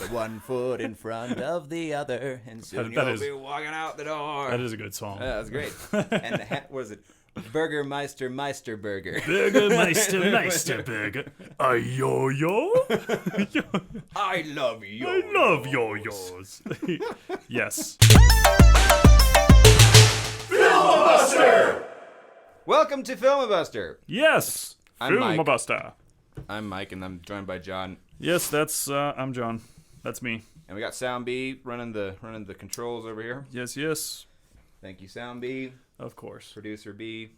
the one foot in front of the other, and soon you'll be walking out the door. That is a good song. Yeah, that's great. And what was it? Burgermeister Burger. Burgermeister Burger. A yo-yo? I love yo. I love yo-yos. Yes. Filmabuster! Welcome to Filmabuster. Yes. Filmabuster. I'm Mike, and I'm joined by John. Yes, I'm John. That's me. And we got Sound B running the controls over here. Yes. Thank you, Sound B. Of course. Producer B.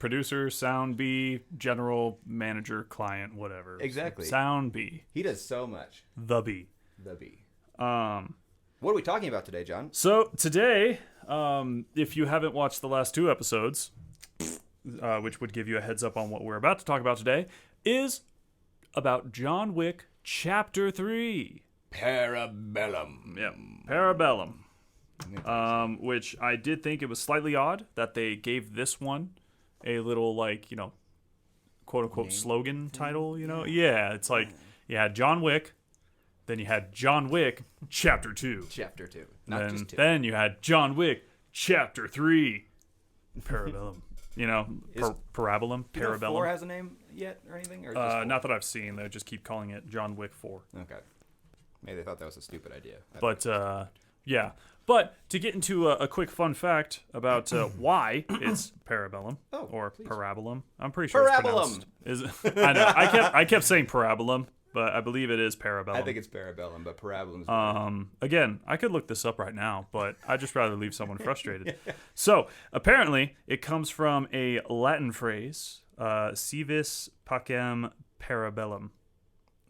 Producer, Sound B, general manager, client, whatever. Exactly. Sound B. He does so much. The B. What are we talking about today, John? So today, if you haven't watched the last two episodes, which would give you a heads up on what we're about to talk about today, is about John Wick Chapter 3. Parabellum. Yep. Parabellum. Which I did think it was slightly odd that they gave this one a little, quote-unquote slogan title, Yeah, it's like you had John Wick, then you had John Wick Chapter 2. Chapter 2. Not just 2. Then you had John Wick Chapter 3. Parabellum. Parabellum. Do you know if 4 has a name yet or anything? Or just 4? Not that I've seen. They just keep calling it John Wick 4. Okay. Maybe they thought that was a stupid idea. But, yeah. But to get into a quick fun fact about why it's Parabellum or please. Parabellum, I'm pretty sure Parabellum. It's pronounced. I know. I kept saying Parabellum, but I believe it is Parabellum. I think it's Parabellum, but Parabellum is better. Again, I could look this up right now, but I'd just rather leave someone frustrated. So apparently, it comes from a Latin phrase, "Si vis pacem parabellum,"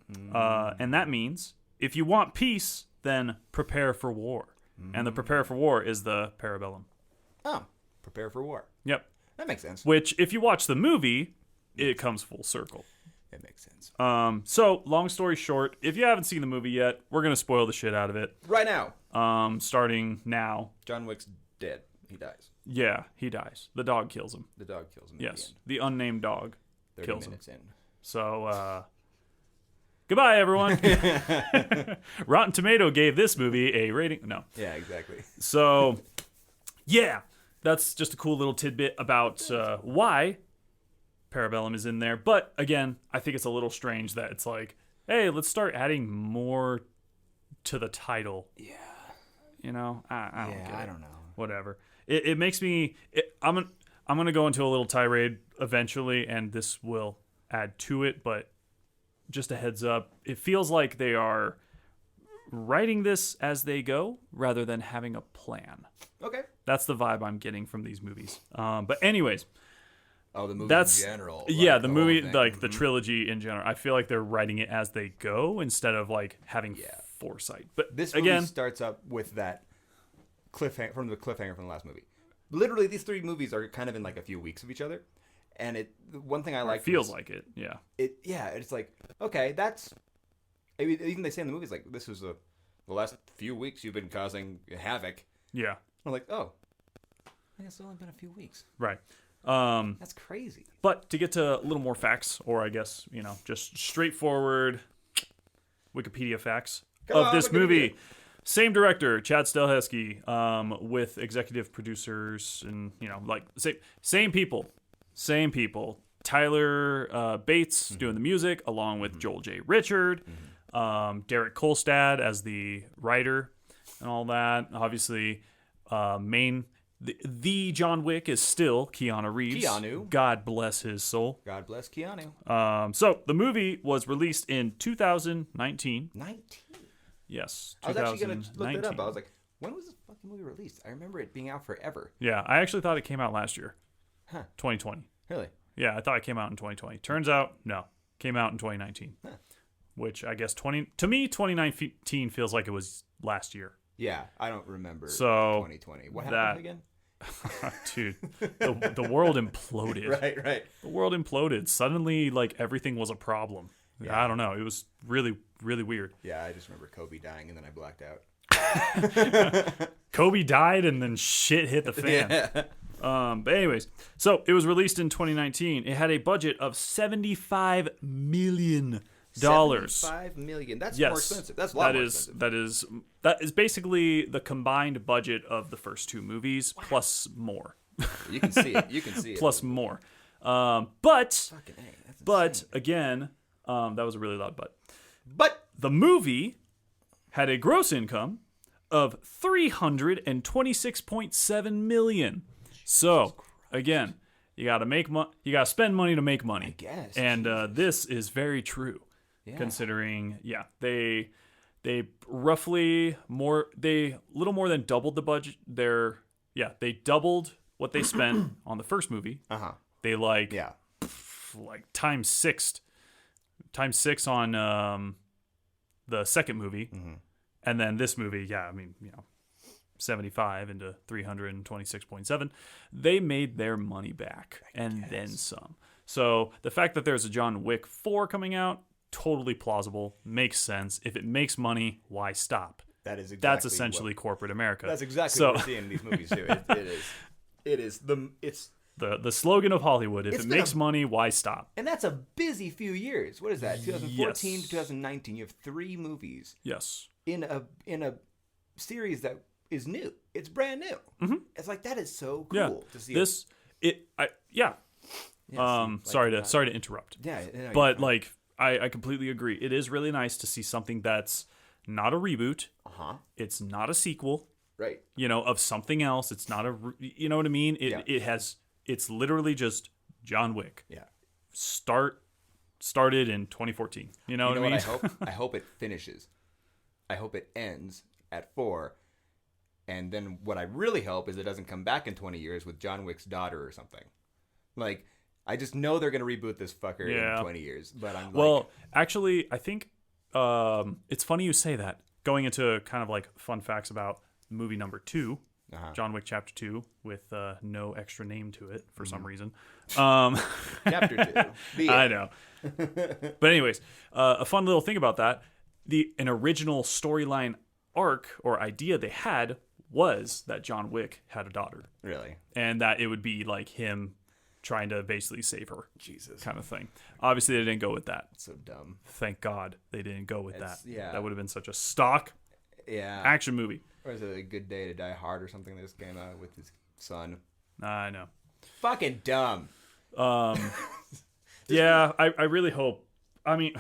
and that means if you want peace, then prepare for war. And the prepare for war is the Parabellum. Oh, prepare for war. Yep. That makes sense. Which, if you watch the movie, it comes full circle. It makes sense. So, long story short, if you haven't seen the movie yet, we're going to spoil the shit out of it. Right now. Starting now. John Wick's dead. He dies. Yeah, he dies. The dog kills him. The dog kills him. Yes, the unnamed dog kills him. 30 minutes in. So, goodbye, everyone. Rotten Tomato gave this movie a rating. No. Yeah, exactly. So, yeah, that's just a cool little tidbit about why Parabellum is in there. But, again, I think it's a little strange that it's like, hey, let's start adding more to the title. Yeah. I don't get it. I don't know. Whatever. It makes me... I'm going to go into a little tirade eventually, and this will add to it, but... Just a heads up, it feels like they are writing this as they go rather than having a plan. Okay. That's the vibe I'm getting from these movies. But anyways. Oh, the movie in general. Yeah, the movie, the trilogy in general. I feel like they're writing it as they go instead of having foresight. But this movie starts up with that cliffhanger from the last movie. Literally, these 3 movies are kind of in a few weeks of each other. And one thing I like feels like it, yeah. It's like, okay, that's even they say in the movies this is the last few weeks you've been causing havoc. Yeah. I'm like, oh, I guess it's only been a few weeks. Right. That's crazy. But to get to a little more facts, or I guess just straightforward Wikipedia facts of this movie. Same director, Chad Stahelski, with executive producers and same people. Same people. Tyler Bates doing the music, along with Joel J. Richard, Derek Kolstad as the writer, and all that. Obviously, the John Wick is still Keanu Reeves. Keanu. God bless his soul. God bless Keanu. So the movie was released in 2019. 19. Yes, 2019. I was actually going to look that up. I was like, when was this fucking movie released? I remember it being out forever. Yeah, I actually thought it came out last year. Huh. 2020. Really? Yeah, I thought it came out in 2020. Turns out, no. Came out in 2019. Huh. Which I guess 2019 feels like it was last year. Yeah, I don't remember 2020. What happened again? Dude, the world imploded. Right. The world imploded. Suddenly, everything was a problem. Yeah. I don't know. It was really, really weird. Yeah, I just remember Kobe dying and then I blacked out. Kobe died and then shit hit the fan. Yeah. But anyways, so it was released in 2019. It had a budget of $75 million. $5 million. That's Yes. more expensive. That's a lot more expensive. That is basically the combined budget of the first two movies plus more. You can see it. You can see it. Plus more. But Fucking A, that's but insane. again, that was a really loud but. But The movie had a gross income of $326.7 million. So again, you got to you got to spend money to make money. I guess. And this is very true, considering they roughly little more than doubled the budget. They doubled what they spent on the first movie. They like times six on the second movie, and then this movie, 75 into 326.7. They made their money back and then some. So the fact that there's a John Wick 4 coming out, totally plausible, makes sense. If it makes money, why stop? That's essentially corporate America. That's exactly what we're seeing in these movies too. It's the slogan of Hollywood. If it makes money, why stop? And that's a busy few years. What is that? 2014 to 2019. You have 3 movies. Yes. In a series that is new. It's brand new. It's like, that is so cool to see. Sorry to interrupt. Yeah. But like I completely agree. It is really nice to see something that's not a reboot. It's not a sequel. Right. Of something else. It's not you know what I mean? It's literally just John Wick. Yeah. Started in 2014. You know what I mean? I hope it finishes. I hope it ends at 4. And then what I really hope is it doesn't come back in 20 years with John Wick's daughter or something. Like, I just know they're going to reboot this fucker in 20 years. But actually, I think it's funny you say that. Going into kind of like fun facts about movie number 2, John Wick Chapter 2, with no extra name to it for some reason. Chapter 2. I know. But anyways, a fun little thing about that, an original storyline arc or idea they had was that John Wick had a daughter. Really? And that it would be like him trying to basically save her. Jesus. Kind of thing. Obviously, they didn't go with that. That's so dumb. Thank God they didn't go with that. Yeah. That would have been such a stock action movie. Or is it A Good Day to Die Hard or something that just came out with his son? I know. Fucking dumb. Yeah, I really hope. I mean,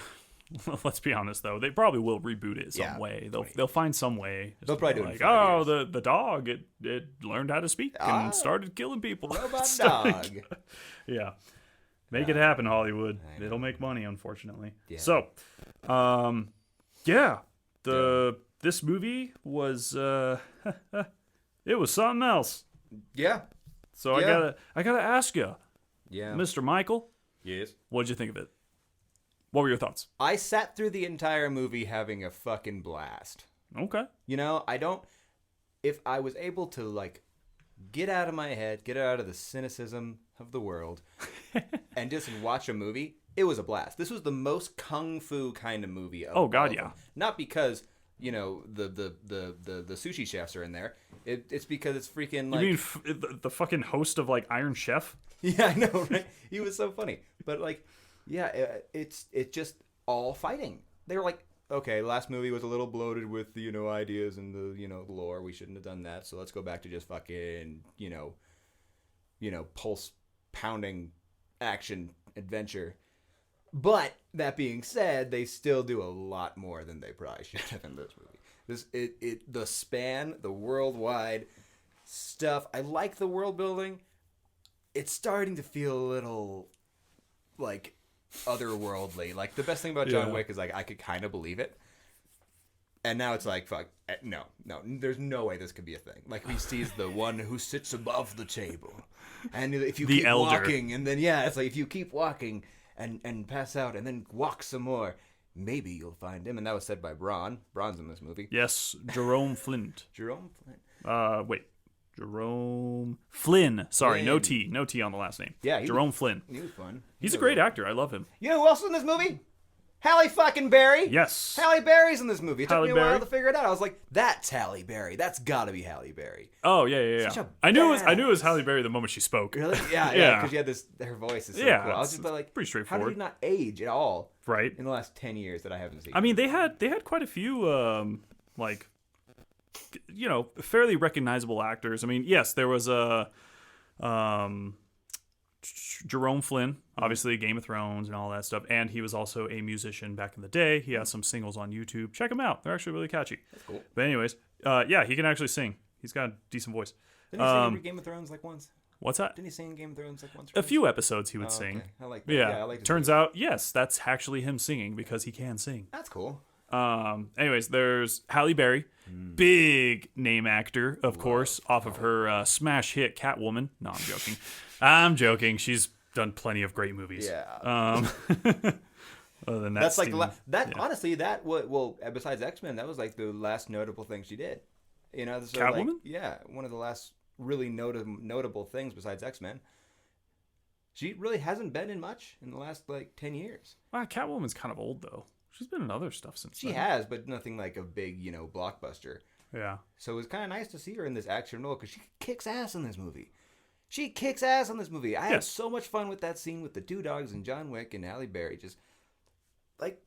let's be honest though. They probably will reboot it some way. They'll find some way. They'll probably do it like, in 5 years. the dog it learned how to speak and started killing people. Robot dog. Yeah. Make it happen, Hollywood. It'll make money, unfortunately. Yeah. So, this movie was it was something else. Yeah. So I gotta ask you, Mr. Michael. Yes. What did you think of it? What were your thoughts? I sat through the entire movie having a fucking blast. Okay. If I was able to like get out of my head, get out of the cynicism of the world, and just watch a movie, it was a blast. This was the most kung fu kind of movie. Of God, yeah. Not because the sushi chefs are in there. It's because it's freaking like. You mean the fucking host of like Iron Chef? Yeah, I know, right? He was so funny, but like, it's just all fighting. They were like, okay, last movie was a little bloated with the ideas and the lore. We shouldn't have done that. So let's go back to just fucking pulse pounding action adventure. But that being said, they still do a lot more than they probably should have in this movie. The span, the worldwide stuff. I like the world building. It's starting to feel a little like otherworldly. Like the best thing about John Wick is like I could kind of believe it. And now it's like, fuck, no, there's no way this could be a thing. Like he sees the one who sits above the table, and if you keep walking, and then it's like if you keep walking and pass out, and then walk some more, maybe you'll find him. And that was said by Braun. Braun's in this movie. Yes, Jerome Flint. Jerome Flint. Jerome Flynn. Sorry, no T on the last name. Yeah, Jerome Flynn. He was fun. He's a great actor. I love him. You know who else is in this movie? Halle fucking Berry. Yes. Halle Berry's in this movie. It took Halle me a while Berry. to figure it out. I was like, that's Halle Berry. That's gotta be Halle Berry. Oh yeah. Such a I knew it badass. was Halle Berry the moment she spoke. Really? Yeah. Yeah. Because she had this. Her voice is so Yeah, cool. I was it's just like, pretty how straightforward. did he not age at all Right. in the last 10 years that I haven't seen? I mean, they had quite a few like, you know, fairly recognizable actors. I mean, yes, there was a Jerome Flynn, obviously Game of Thrones and all that stuff, and he was also a musician back in the day. He has some singles on YouTube. Check them out; they're actually really catchy. That's cool. But anyways, yeah, he can actually sing. He's got a decent voice. Didn't he sing in Game of Thrones like once? What's that? Didn't he sing in Game of Thrones like once? A few episodes he would sing. Okay. I like that. Yeah. I like to Turns see it. out, yes, that's actually him singing because he can sing. That's cool. Anyways, there's Halle Berry, big name actor, of course, off of her smash hit Catwoman. No, I'm joking. I'm joking. She's done plenty of great movies. Yeah. Other than that, That's like Steven- honestly that well besides X-Men that was like the last notable thing she did. You know, so Catwoman? like, yeah, one of the last really notable things besides X-Men. She really hasn't been in much in the last like 10 years. Wow, Catwoman's kind of old though. She's been in other stuff since. She then. has, but nothing like a big, blockbuster. Yeah. So it was kind of nice to see her in this action role because she kicks ass in this movie. She kicks ass in this movie. I had Yes. so much fun with that scene with the two dogs and John Wick and Halle Berry. Just like,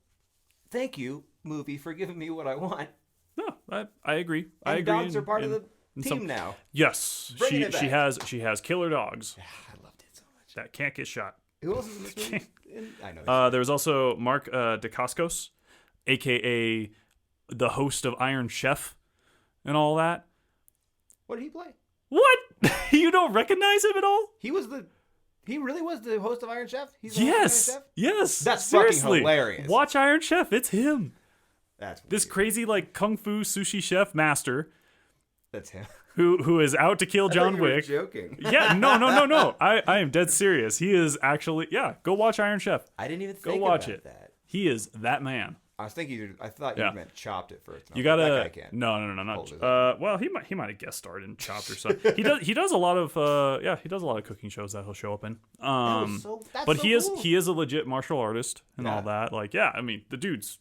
thank you, movie, for giving me what I want. No, I agree. I And agree. dogs are part of the in team some- now. Yes, Bringing it she back. has killer dogs I loved it so much. that can't get shot. Who else is in this movie? I know. There was also Mark Dacascos, aka the host of Iron Chef, and all that. What did he play? What? You don't recognize him at all? He really was the host of Iron Chef? He's the host of Iron Yes. Chef? Yes. That's fucking seriously. hilarious. Watch Iron Chef. It's him. That's This weird. crazy like kung fu sushi chef master That's him. who is out to kill I thought John you were Wick. joking. Yeah, no. I am dead serious. He is actually go watch Iron Chef. I didn't even Go think watch about it. that. He is that man. I thought Yeah. you meant Chopped at first. And I You was like, gotta that guy can't. no, not. hold his own. Well, he might have guest starred in Chopped or something. He does a lot of he does a lot of cooking shows that he'll show up in. That's But so he is cool. he is a legit martial artist and all Yeah. that. Like, yeah, I mean, the dude's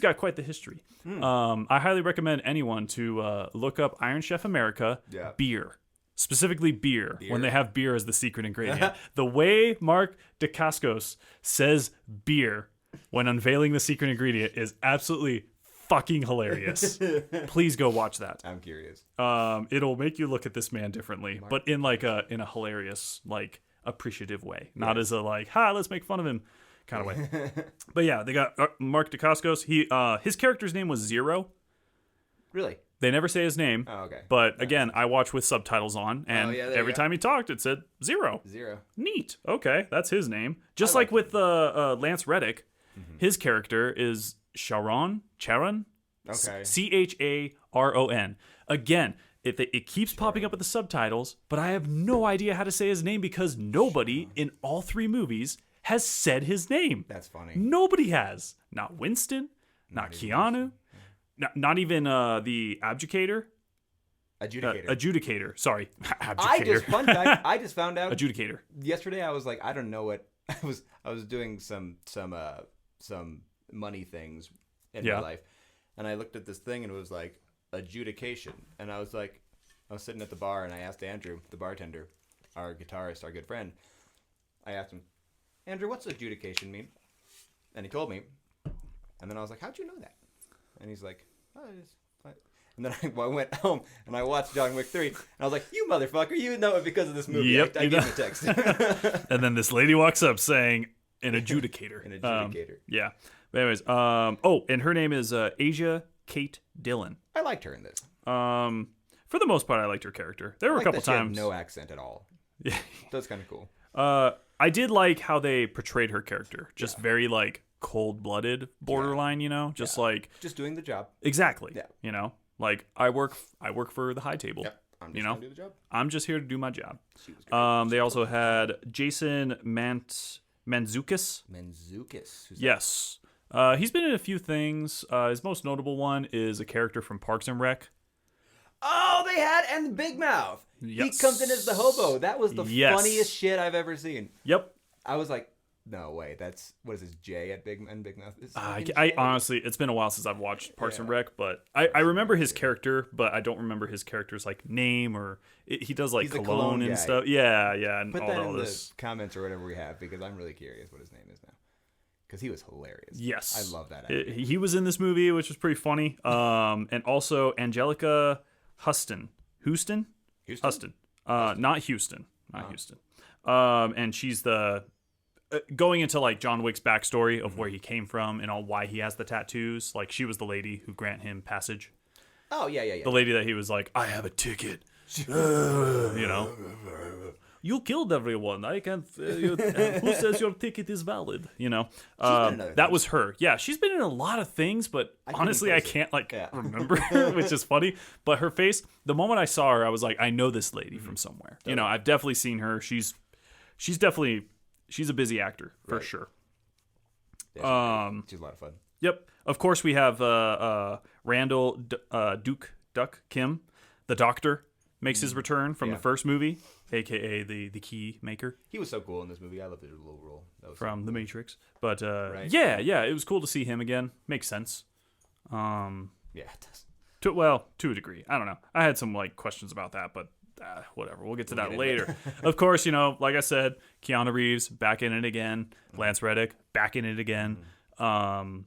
got quite the history. Hmm. I highly recommend anyone to look up Iron Chef America Yeah. beer. Specifically beer, when Beer? they have beer as the secret ingredient. The way Mark Dacascos says beer when unveiling the secret ingredient is absolutely fucking hilarious. Please go watch that. I'm curious. It'll make you look at this man differently, but in like a hilarious, like appreciative way, not as a like, let's make fun of him kind of way. But yeah, they got Mark Dacascos. His character's name was Zero. Really? They never say his name. Oh, okay. But again, I watched with subtitles on, and yeah, there you every go. time he talked, it said Zero. Zero. Neat. Okay, that's his name. Just like like with Lance Reddick, his character is Charon. Okay. Charon. Again, it keeps popping up with the subtitles, but I have no idea how to say his name because nobody in all three movies has said his name. That's funny. Nobody has. Not Winston, not Keanu, not even the Adjudicator. Adjudicator. Sorry. Adjudicator. Fun fact, I just found out Adjudicator. yesterday. I was like, I don't know what I was doing some money things in my life, and I looked at this thing and it was like adjudication, and I was sitting at the bar and I asked Andrew, the bartender, our guitarist, our good friend, I asked him, Andrew, what's adjudication mean? And he told me, and then I was like, how'd you know that? And he's like, oh, and then I went home and I watched John Wick 3, and I was like, you motherfucker, you know it because of this movie. Yep, I gave him a text. And then this lady walks up saying, an adjudicator. An adjudicator. Yeah. But anyways, and her name is Asia Kate Dillon. I liked her in this. For the most part, I liked her character. There were a couple that she had times. no accent at all. Yeah. That's kind of cool. I did like how they portrayed her character. Just very like cold-blooded, borderline. Just like Just doing the job. exactly. Yeah. Like I work for the high table. Yep. I'm just gonna do the job. I'm just here to do my job. She was great. They also had Jason Mantzoukas. Mantzoukas. Who's Yes. He's been in a few things. His most notable one is a character from Parks and Rec. Oh, they had and the Big Mouth. Yes. He comes in as the hobo. That was the Yes. funniest shit I've ever seen. Yep. I was like, No, wait. That's what is this? Jay at Big Mouth. I honestly, it's been a while since I've watched Parks and Rec, but I remember his character, but I don't remember his character's like name he does like cologne and stuff. Yeah, and put all that in this. the comments or whatever we have because I'm really curious what his name is now. Because he was hilarious. Yes, I love that actor. He was in this movie, which was pretty funny. And also Angelica Huston. Houston. Not Houston. And she's the going into like John Wick's backstory of where he came from and all why he has the tattoos. Like she was the lady who grant him passage. Oh yeah. The lady that he was like, I have a ticket. You know, you killed everyone. I can't. Who says your ticket is valid? You know, that was her. Yeah, she's been in a lot of things, but honestly, I can't remember her, which is funny. But her face, the moment I saw her, I was like, I know this lady from somewhere. You know, I've definitely seen her. She's a busy actor for sure. Yeah, she's a lot of fun. Yep. Of course, we have Randall Duck Kim, the Doctor, makes his return from the first movie, aka the key maker. He was so cool in this movie. I loved his little role. That was from The Matrix. But right. yeah, it was cool to see him again. Makes sense. Yeah, it does. To a degree. I don't know. I had some like questions about that, but whatever. We'll get to that later. Of course, you know, like I said, Keanu Reeves back in it again. Lance Reddick back in it again. Ian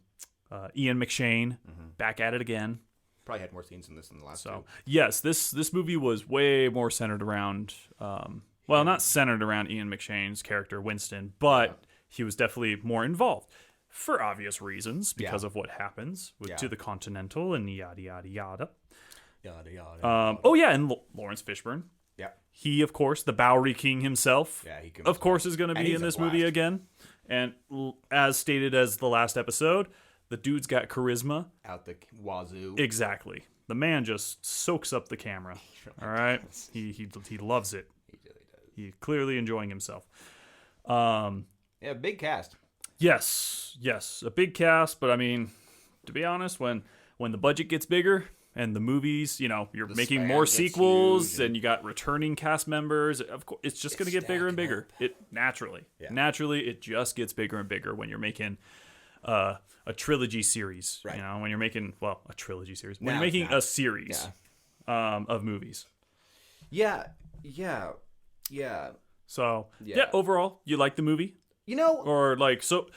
McShane back at it again. Probably had more scenes in this than the last two. Yes, this movie was way more centered around, not centered around Ian McShane's character, Winston, but he was definitely more involved for obvious reasons because of what happens to the Continental and yada, yada, yada. Yada, yada. And Lawrence Fishburne. Yeah. He, of course, the Bowery King himself, of course, is going to be in this movie again. And as stated as the last episode, the dude's got charisma. Out the wazoo. Exactly. The man just soaks up the camera. All right? He loves it. He really does. He's clearly enjoying himself. Big cast. Yes. A big cast, but I mean, to be honest, when the budget gets bigger and the movies, you know, you're making more sequels and you got returning cast members, of course, it's just going to get bigger and bigger. Naturally, it just gets bigger and bigger when you're making a trilogy series. Right. You know, when you're making a trilogy series, when you're making a series of movies. Yeah. So overall, you like the movie? You know, or like so.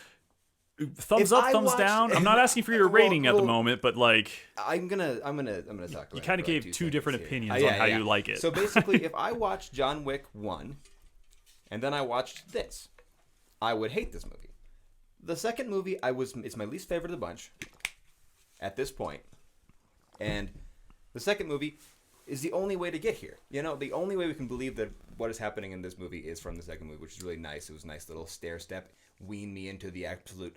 Thumbs up, thumbs down. I'm not asking for your rating at the moment, but like I'm gonna talk about you kind of gave two different opinions on how you like it. So basically, if I watched John Wick 1 and then I watched this, I would hate this movie. The second movie it's my least favorite of the bunch at this point. And the second movie is the only way to get here. You know, the only way we can believe that what is happening in this movie is from the second movie, which is really nice. It was a nice little stair step, wean me into the absolute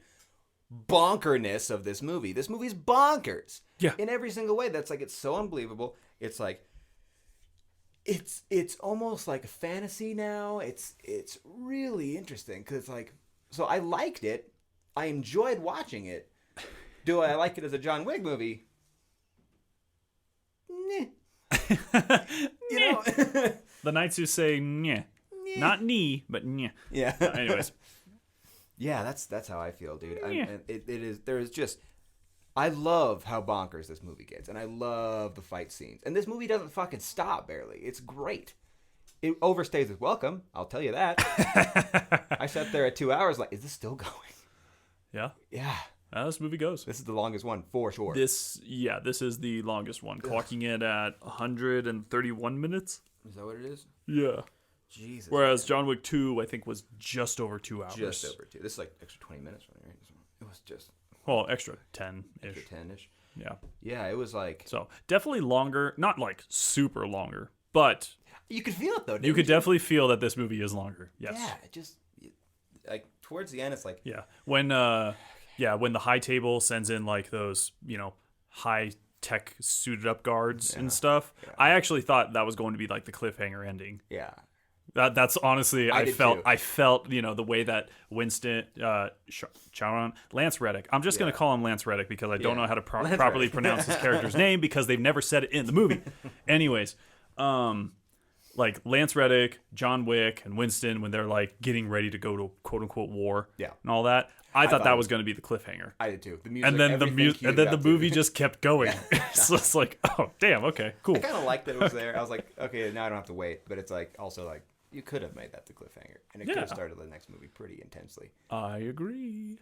bonkerness of this movie. This movie's bonkers. Yeah. In every single way. That's like, it's so unbelievable. It's like, it's almost like a fantasy now. It's really interesting because it's like, so I liked it. I enjoyed watching it. Do I like it as a John Wick movie? Nah. You know? The Knights who say nyeh. Not knee, but nyeh. Yeah. Anyways. Yeah, that's how I feel, dude. I love how bonkers this movie gets, and I love the fight scenes. And this movie doesn't fucking stop, barely. It's great. It overstays its welcome, I'll tell you that. I sat there at 2 hours like, is this still going? Yeah. Yeah. This movie goes. This is the longest one, for sure. This is the longest one, clocking it at 131 minutes. Is that what it is? Yeah. Jesus. Whereas John Wick 2, I think, was just over 2 hours. Just over 2. This is like extra 20 minutes, right? It was just... Well, extra 10-ish. Extra 10-ish. Yeah. Yeah, it was like... So, definitely longer. Not like super longer, but... You could feel it, though, you could definitely feel that this movie is longer. Yes. Yeah, it just... Like, towards the end, it's like... Yeah. When the high table sends in, like, those, you know, high-tech suited-up guards and stuff, I actually thought that was going to be, like, the cliffhanger ending. Yeah. That's honestly, I felt, you know, the way that Winston, Lance Reddick. I'm just going to call him Lance Reddick because I don't know how to properly pronounce his character's name because they've never said it in the movie. Anyways, like Lance Reddick, John Wick, and Winston when they're like getting ready to go to quote unquote war, Yeah. and all that. I thought that was going to be the cliffhanger. I did too. The music, And then the movie just kept going. Yeah. So it's like, oh damn, okay, cool. I kind of liked that it was there. I was like, okay, now I don't have to wait. But it's like also like you could have made that the cliffhanger, and it could have started the next movie pretty intensely. I agree.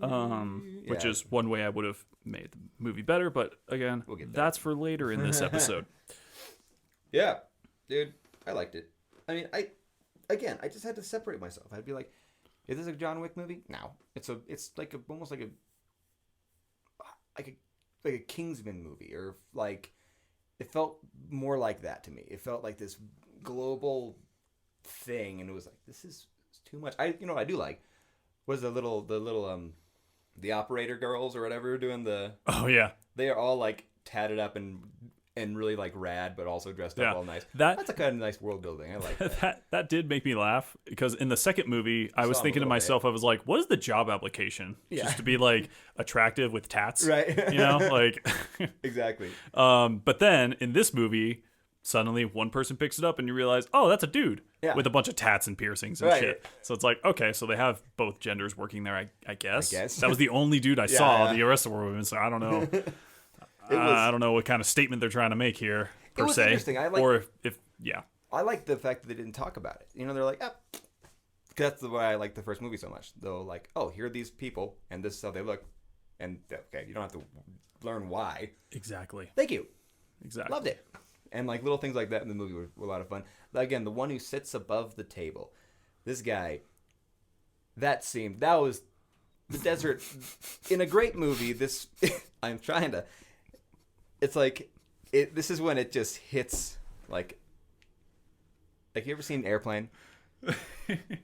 Yeah. Which is one way I would have made the movie better, but again, We'll get there. that's for later in this episode. Yeah, dude, I liked it. I mean, I just had to separate myself. I'd be like, is this a John Wick movie? No, it's like almost like a Kingsman movie, or like it felt more like that to me. It felt like this global thing, and it was like this is too much. What I do like was the operator girls or whatever doing the. Oh yeah, they are all like tatted up and really like rad, but also dressed up all nice. That's a kind of nice world building. I like that. that did make me laugh because in the second movie, I was thinking to myself, I was like, "What is the job application? Just to be like attractive with tats, right? You know, like exactly." But then in this movie, suddenly one person picks it up, and you realize, oh, that's a dude with a bunch of tats and piercings and shit. So it's like, okay, so they have both genders working there. I guess. That was the only dude I saw. The rest of the women, so I don't know. I don't know what kind of statement they're trying to make here, per se. Interesting. I like the fact that they didn't talk about it. You know, they're like, that's the way I like the first movie so much. They're like, oh, here are these people, and this is how they look, and okay, you don't have to learn why. Exactly. Thank you. Exactly. Loved it. And like little things like that in the movie were a lot of fun. Again, the one who sits above the table, this guy. That was the desert in a great movie. This I'm trying to. It's like this is when it just hits like you ever seen Airplane?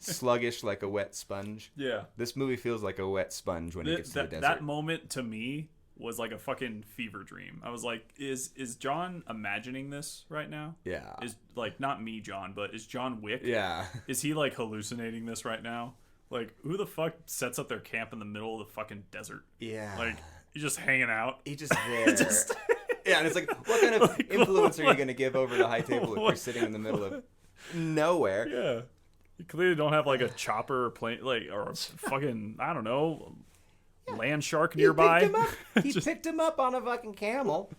Sluggish like a wet sponge. Yeah. This movie feels like a wet sponge when it gets to the desert. That moment to me was like a fucking fever dream. I was like, is John imagining this right now? Yeah. Is like not me, John, but is John Wick? Yeah. Is he like hallucinating this right now? Like, who the fuck sets up their camp in the middle of the fucking desert? Yeah. Like, you're just hanging out. He's just there. Yeah, and it's like, what kind of influence are you going to give over the high table if you're sitting in the middle of nowhere? Yeah. You clearly don't have like a chopper or plane, like, or a fucking, I don't know, land shark nearby. He picked him up on a fucking camel.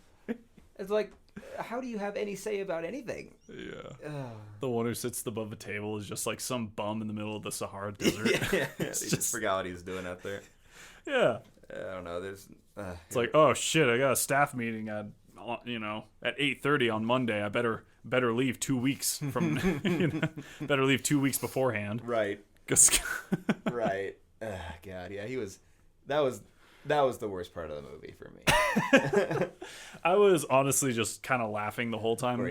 It's like, how do you have any say about anything? Yeah. The one who sits above the table is just like some bum in the middle of the Sahara Desert. Yeah. Just forgot what he's doing out there. Yeah. I don't know. There's. It's like, oh shit! I got a staff meeting at 8:30 on Monday. I better leave 2 weeks from. Better leave 2 weeks beforehand. Right. Right. God, yeah, he was. That was the worst part of the movie for me. I was honestly just kind of laughing the whole time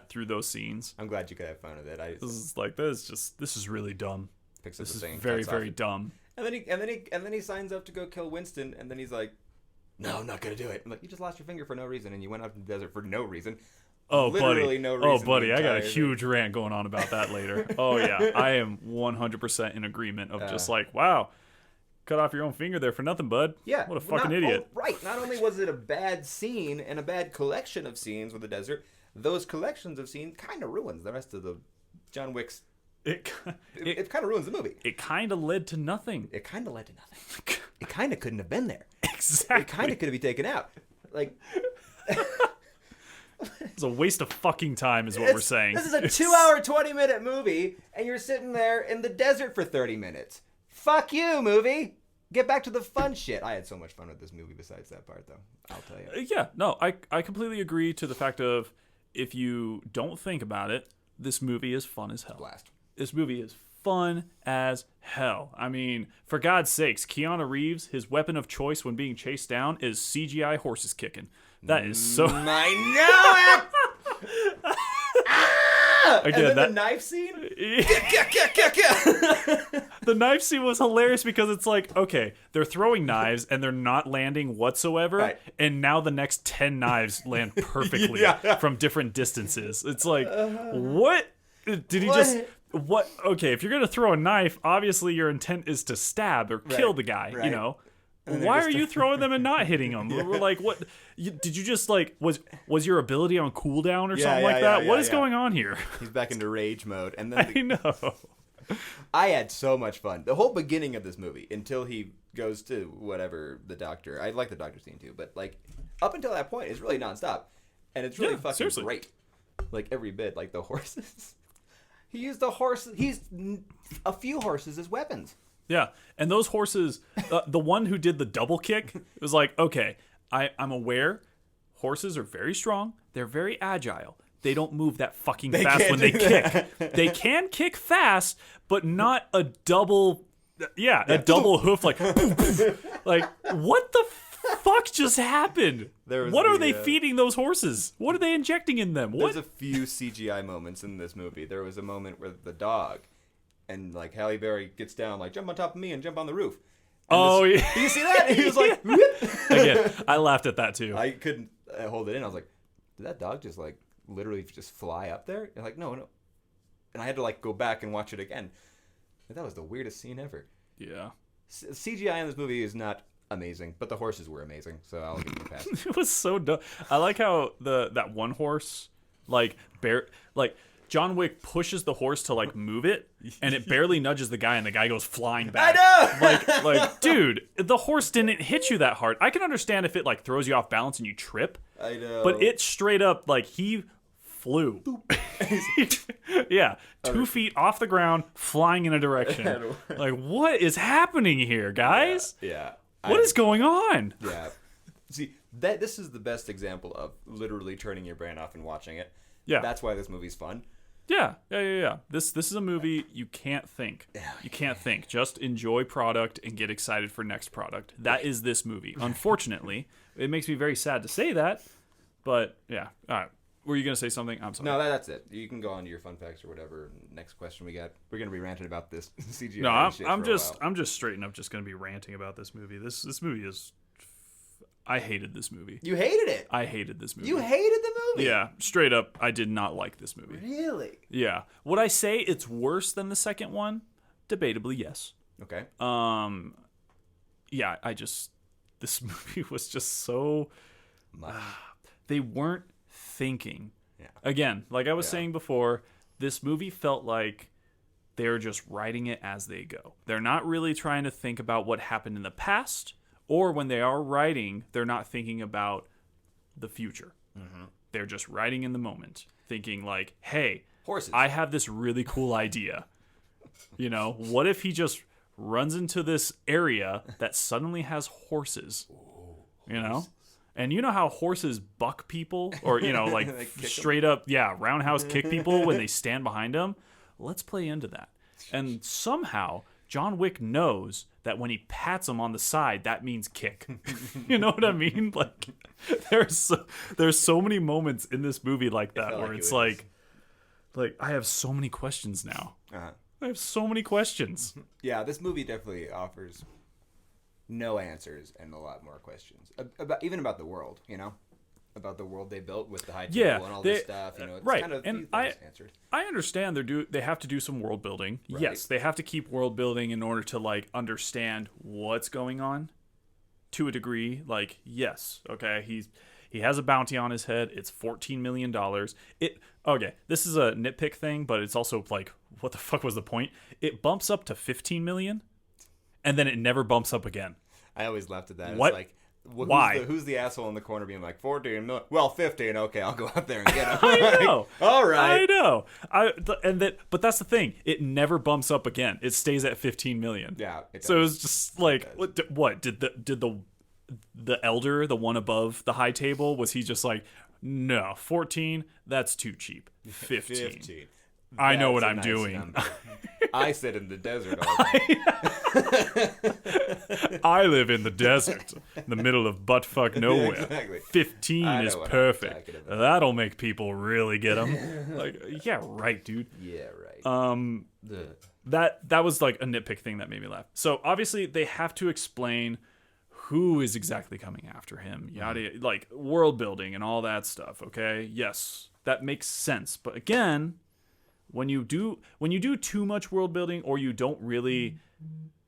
through those scenes. I'm glad you could have fun with it. This is really dumb. This is very, very dumb. And then he signs up to go kill Winston, and then he's like, "No, I'm not gonna do it." I'm like, "You just lost your finger for no reason, and you went out to the desert for no reason." Oh, literally buddy. No reason. Oh, buddy, I got a huge rant going on about that later. Oh yeah, I am 100% in agreement of just like, wow, cut off your own finger there for nothing, bud. Yeah, what a fucking idiot. Right. Not only was it a bad scene and a bad collection of scenes with the desert, those collections of scenes kind of ruins the rest of the John Wick's. It kind of ruins the movie. It kind of led to nothing. It kind of led to nothing. It kind of couldn't have been there. Exactly. It kind of could have been taken out. Like, it's a waste of fucking time, is what we're saying. This is a 2-hour, 20-minute movie, and you're sitting there in the desert for 30 minutes. Fuck you, movie. Get back to the fun shit. I had so much fun with this movie besides that part, though. I'll tell you. Yeah, no, I completely agree to the fact of if you don't think about it, this movie is fun as hell. Blast. This movie is fun as hell. I mean, for God's sakes, Keanu Reeves, his weapon of choice when being chased down is CGI horses kicking. That is so... I know it! Again, and then the knife scene? The knife scene was hilarious because it's like, okay, they're throwing knives and they're not landing whatsoever, right. And now the next 10 knives land perfectly from different distances. It's like, what? Did he just... What? Okay, if you're gonna throw a knife, obviously your intent is to stab or kill the guy, you know. Why are you throwing them and not hitting them? We're like, what? Did you just like was your ability on cooldown or something like that? What is going on here? He's back into rage mode, and then I know. I had so much fun. The whole beginning of this movie until he goes to whatever the doctor. I like the doctor scene too, but like up until that point, it's really nonstop, and it's really fucking seriously. great. Like every bit, like the horses. He used the horses. He's a few horses as weapons. Yeah, and those horses, the one who did the double kick was like, okay, I'm aware horses are very strong. They're very agile. They don't move that fucking fast when they kick. They can kick fast, but not a double, a double hoof like, like what the fuck just happened? What are they feeding those horses? What are they injecting in them? There's a few CGI moments in this movie. There was a moment where the dog and like Halle Berry gets down, like jump on top of me and jump on the roof. And yeah. You see that? And he was like, Again, I laughed at that too. I couldn't hold it in. I was like, did that dog just like literally just fly up there? And like, no. And I had to like go back and watch it again. That was the weirdest scene ever. Yeah. CGI in this movie is not amazing, but the horses were amazing, so I'll give it a pass. It was so dumb. I like how that one horse, like John Wick pushes the horse to like move it, and it barely nudges the guy, and the guy goes flying back. I know. Like, dude, the horse didn't hit you that hard. I can understand if it like throws you off balance and you trip. I know. But it straight up like he flew. Yeah, 2 feet off the ground, flying in a direction. Like, what is happening here, guys? Yeah. What is going on? Yeah. See, this is the best example of literally turning your brain off and watching it. Yeah. That's why this movie's fun. Yeah. This is a movie you can't think. You can't think. Just enjoy product and get excited for next product. That is this movie. Unfortunately, it makes me very sad to say that, but yeah. All right. Were you going to say something? I'm sorry. No, that's it. You can go on to your fun facts or whatever. Next question we got. We're going to be ranting about this CGI. No, I'm I'm just straight up just going to be ranting about this movie. This movie is. I hated this movie. You hated it. I hated this movie. You hated the movie. Yeah, straight up, I did not like this movie. Really? Yeah. Would I say it's worse than the second one? Debatably, yes. Okay. Yeah, this movie was just so Much. They weren't thinking. Yeah. Again, like I was saying before, this movie felt like they're just writing it as they go. They're not really trying to think about what happened in the past, or when they are writing, they're not thinking about the future. Mm-hmm. They're just writing in the moment, thinking like, hey, horses. I have this really cool idea. You know, what if he just runs into this area that suddenly has horses? You know? And you know how horses buck people? Or, you know, like straight up, roundhouse kick people when they stand behind them? Let's play into that. And somehow, John Wick knows that when he pats him on the side, that means kick. You know what I mean? Like, there's so many moments in this movie like that where it's like I have so many questions now. Uh-huh. I have so many questions. Yeah, this movie definitely offers no answers and a lot more questions even about the world. You know, about the world they built with the high table and all this stuff. You know, it's kind of and answered. I understand they have to do some world building. Right. Yes, they have to keep world building in order to like understand what's going on to a degree. Like, yes, okay, he has a bounty on his head. It's $14 million. This is a nitpick thing, but it's also like, what the fuck was the point? It bumps up to 15 million, and then it never bumps up again. I always laughed at that. What? It's like, why? Who's the asshole in the corner being like 14 million? Well, 15. Okay, I'll go out there and get him. I know. All right. I know. But that's the thing. It never bumps up again. It stays at 15 million. Yeah. It does. So it was just like, what did the elder, the one above the high table, was he just like, no, 14? That's too cheap. 15. I know what I'm doing. I sit in the desert all day. I live in the desert, in the middle of buttfuck nowhere. Exactly. 15 is perfect. That'll make people really get them. Like, yeah, right, dude. Yeah, right. That was like a nitpick thing that made me laugh. So obviously they have to explain who is exactly coming after him, yada, like world building and all that stuff. Okay, yes, that makes sense. But again, when you do too much world building, or you don't really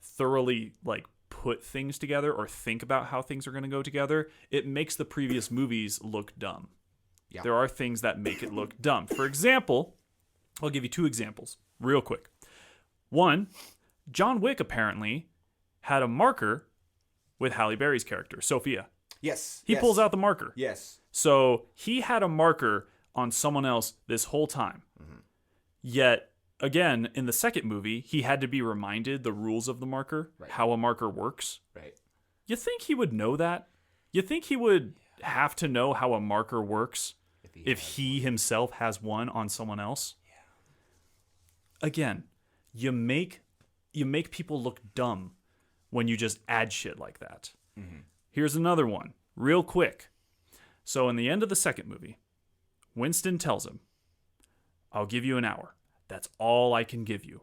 thoroughly like put things together or think about how things are going to go together, it makes the previous movies look dumb. Yeah. There are things that make it look dumb. For example, I'll give you 2 examples real quick. One, John Wick apparently had a marker with Halle Berry's character, Sophia. Yes. He pulls out the marker. Yes. So he had a marker on someone else this whole time. Mm-hmm. Yet, again, in the second movie, he had to be reminded the rules of the marker, how a marker works. Right. You think he would know that? You think he would have to know how a marker works if he himself has one on someone else? Yeah. Again, you make people look dumb when you just add shit like that. Mm-hmm. Here's another one, real quick. So in the end of the second movie, Winston tells him, I'll give you an hour. That's all I can give you.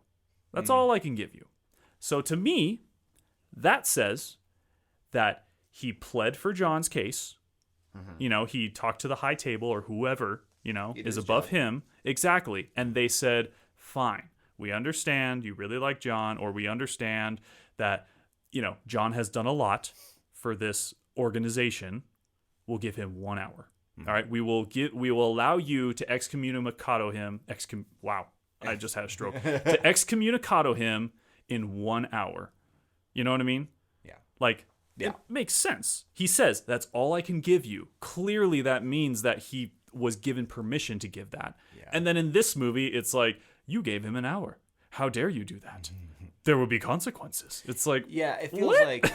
That's all I can give you. So to me, that says that he pled for John's case. Mm-hmm. You know, he talked to the high table or whoever, you know, is above him. Exactly. And they said, fine, we understand you really like John, or we understand that, you know, John has done a lot for this organization. We'll give him 1 hour. Mm-hmm. All right. We will allow you to excommunicado him. Wow. I just had a stroke. To excommunicado him in 1 hour. You know what I mean? Yeah. Like, it makes sense. He says, that's all I can give you. Clearly, that means that he was given permission to give that. Yeah. And then in this movie, it's like, you gave him an hour. How dare you do that? There will be consequences. It's like, yeah, it feels like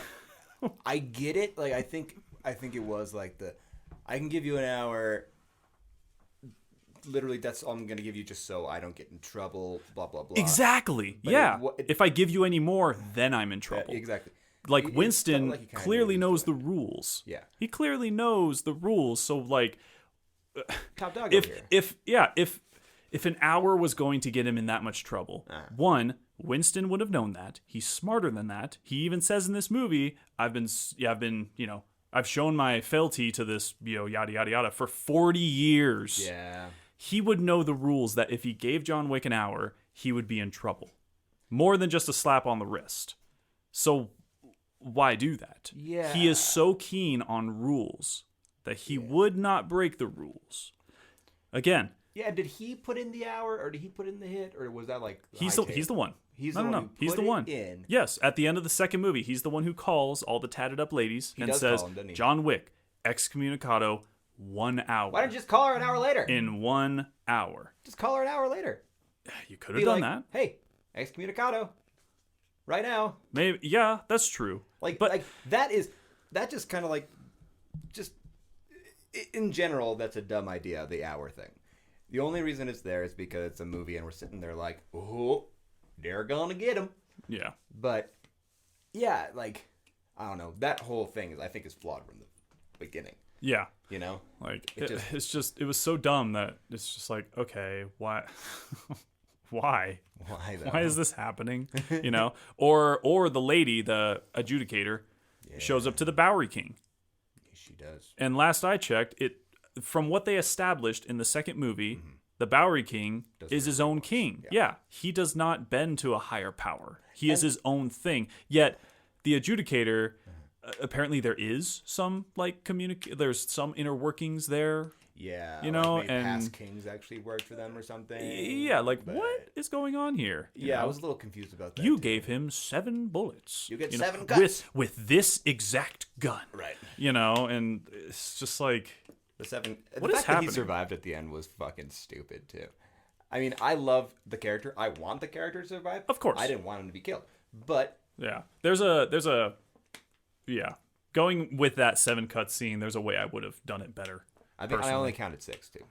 I get it. Like, I think it was like I can give you an hour. Literally, that's all I'm going to give you just so I don't get in trouble, blah, blah, blah. Exactly. But if I give you any more, then I'm in trouble. Exactly. Like, Winston clearly knows the rules. Yeah. He clearly knows the rules. So, like, top dog over here. If an hour was going to get him in that much trouble, one, Winston would have known that. He's smarter than that. He even says in this movie, I've shown my fealty to this, yada, yada, yada, for 40 years. Yeah. He would know the rules that if he gave John Wick an hour, he would be in trouble. More than just a slap on the wrist. So why do that? Yeah. He is so keen on rules that he would not break the rules. Again. Yeah, did he put in the hour, or did he put in the hit, or was that like he's the one? He's the one who put it in. Yes, at the end of the second movie, he's the one who calls all the tatted up ladies and says, John Wick, excommunicado, 1 hour. Why didn't you just call her an hour later? In 1 hour. Just call her an hour later. You could have done that. Hey, excommunicado, right now. Maybe, yeah, that's true. That just kind of like, just in general, that's a dumb idea, the hour thing. The only reason it's there is because it's a movie and we're sitting there like, oh, they're gonna get him. Yeah. But, yeah, like, I don't know. That whole thing I think is flawed from the beginning. Yeah. You know? Like, it was so dumb that it's just like, okay, why? Why? Why is this happening? You know? Or the lady, the adjudicator, shows up to the Bowery King. Yes, she does. And last I checked, from what they established in the second movie, the Bowery King is his own king. Yeah. He does not bend to a higher power. He is his own thing. Yet the adjudicator, apparently there is some there's some inner workings there. Yeah. You know, and past kings actually worked for them or something. Yeah, what is going on here? I was a little confused about that. You gave him 7 bullets. You get 7 cuts. With this exact gun. Right. You know, and it's just like... The fact happening? that he survived at the end was fucking stupid, too. I mean, I love the character. I want the character to survive. Of course. I didn't want him to be killed. But... Yeah. There's a... Yeah. Going with that 7 cut scene, there's a way I would have done it better. I think I only counted 6, too.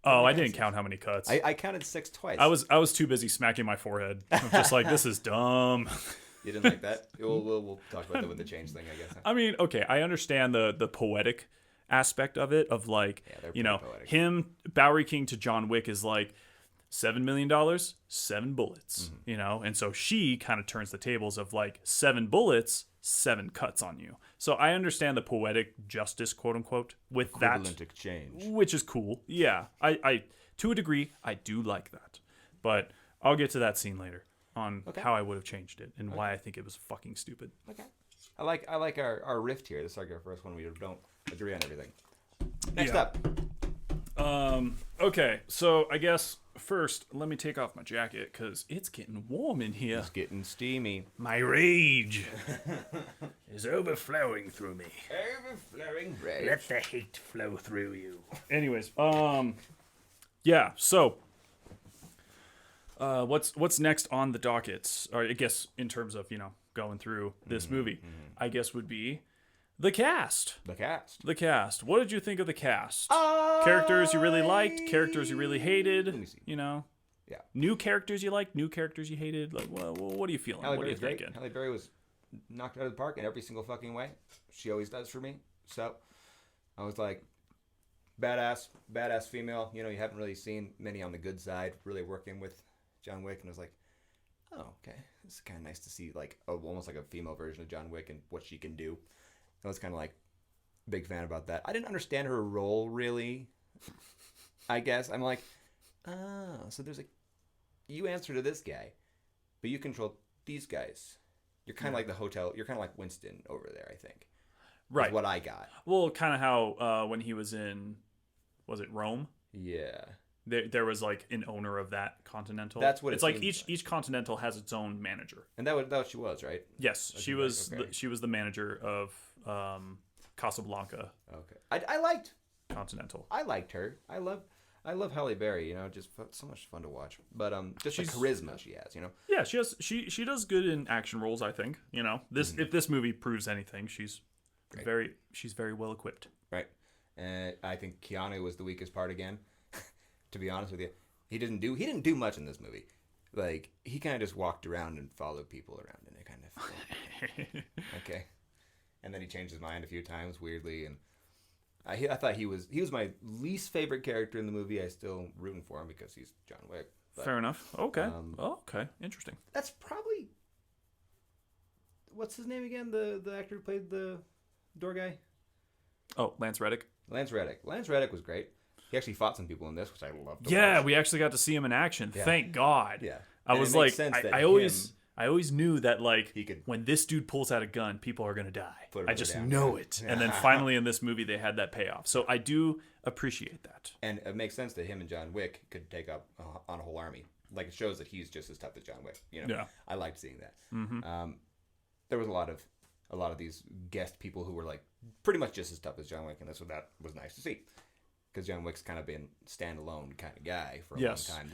Oh, I didn't count how many cuts. I counted 6 twice. I was too busy smacking my forehead. I'm just like, this is dumb. You didn't like that? We'll talk about that with the change thing, I guess. I mean, okay, I understand the poetic aspect of it, of like, poetic. Him, Bowery King to John Wick is like $7 million, 7 bullets, and so she kind of turns the tables of like 7 bullets, 7 cuts on you. So I understand the poetic justice, quote unquote, with equivalent that exchange, which is cool. Yeah, I to a degree I do like that, but I'll get to that scene later on how I would have changed it and why I think it was fucking stupid. Okay. I like our rift here. This is like our first one we don't agree on everything. Next Yeah. up. Okay, so I guess first let me take off my jacket because it's getting warm in here. It's getting steamy. My rage is overflowing through me. Overflowing rage. Let the hate flow through you. Anyways, yeah. So, what's next on the dockets? Or I guess in terms of going through this movie, I guess would be the cast. The cast. The cast. What did you think of the cast? Characters you really liked, characters you really hated. Let me see. Yeah. New characters you liked, new characters you hated. Like, what are you feeling? Halle What are you Berry's great. thinking? Halle Berry was knocked out of the park in every single fucking way. She always does for me. So I was like, badass female. You haven't really seen many on the good side really working with John Wick, and I was like, oh, okay, it's kind of nice to see like almost like a female version of John Wick and what she can do. I was kind of like big fan about that. I didn't understand her role really. I guess I'm like, so there's you answer to this guy, but you control these guys. You're kind of like the hotel. You're kind of like Winston over there, I think. Right. Is what I got. Well, kind of how when he was in, was it Rome? Yeah. There was like an owner of that Continental. That's what it's it like. seems Each Continental has its own manager. And that what she was, right? Yes, she was. Okay. She was the manager of Casablanca Okay. I liked Continental. I liked her. I love Halle Berry. Just so much fun to watch. But just the She's- charisma she has. Yeah, she does good in action roles. I think this if this movie proves anything, she's Great. very well equipped. Right. And I think Keanu was the weakest part again. To be honest with you, he didn't do much in this movie. Like he kind of just walked around and followed people around, and it kind of okay. And then he changed his mind a few times weirdly, and I thought he was my least favorite character in the movie. I still rooting for him because he's John Wick. But Fair enough. Okay. Okay. Interesting. that's probably what's his name again? The actor who played the door guy. Oh, Lance Reddick. Lance Reddick. Lance Reddick was great. He actually fought some people in this, which I loved. Yeah, we actually got to see him in action. Yeah. Thank God. Yeah. I And was it like, makes sense that I always knew that like He could- when this dude pulls out a gun, people are gonna die. Put I her just down. know it. And then finally in this movie they had that payoff. So I do appreciate that. And it makes sense that him and John Wick could take up on a whole army. Like it shows that he's just as tough as John Wick. Yeah. I liked seeing that. There was a lot of these guest people who were like pretty much just as tough as John Wick, and that was nice to see because John Wick's kind of been standalone kind of guy for a long time.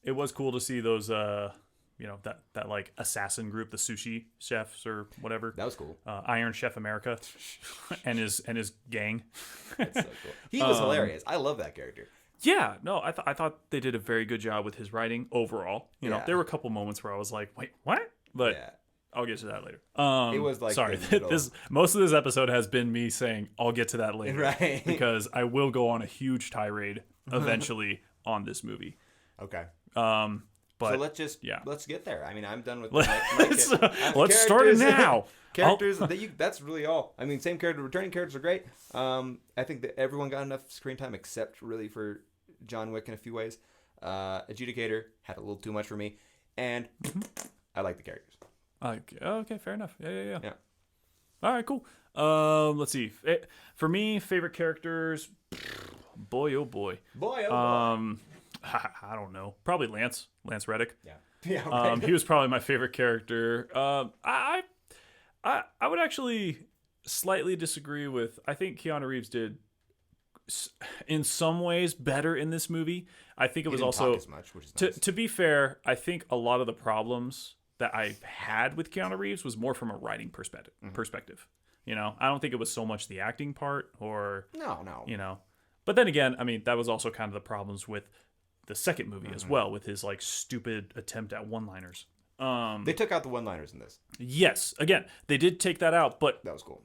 It was cool to see those that like assassin group, the sushi chefs or whatever. That was cool. Iron Chef America and his gang. That's so cool. He was hilarious. I love that character. Yeah, no, I thought they did a very good job with his writing overall. Yeah. There were a couple moments where I was like, wait, what? But Yeah. I'll get to that later. It was like sorry, the middle. most of this episode has been me saying I'll get to that later, Right. because I will go on a huge tirade eventually on this movie. Okay. But So let's get there. I mean, I'm done with let's start it now. Characters that's really all. I mean, same character, returning characters are great. I think that everyone got enough screen time except really for John Wick in a few ways. Adjudicator had a little too much for me, and I like the characters. Okay, fair enough. Yeah. Yeah. All right, cool. Let's see. For me, favorite characters. Boy, oh boy. Boy, I don't know. Probably Lance Reddick. Yeah. Yeah. Okay. He was probably my favorite character. I would actually slightly disagree with. I think Keanu Reeves did, in some ways, better in this movie. I think it was didn't also talk as much, which is nice. to be fair. I think a lot of the problems that I had with Keanu Reeves was more from a writing perspective. I don't think it was so much the acting part or No. But then again, I mean, that was also kind of the problems with the second movie as well, with his like stupid attempt at one-liners. They took out the one-liners in this. Yes, again, they did take that out, but That was cool.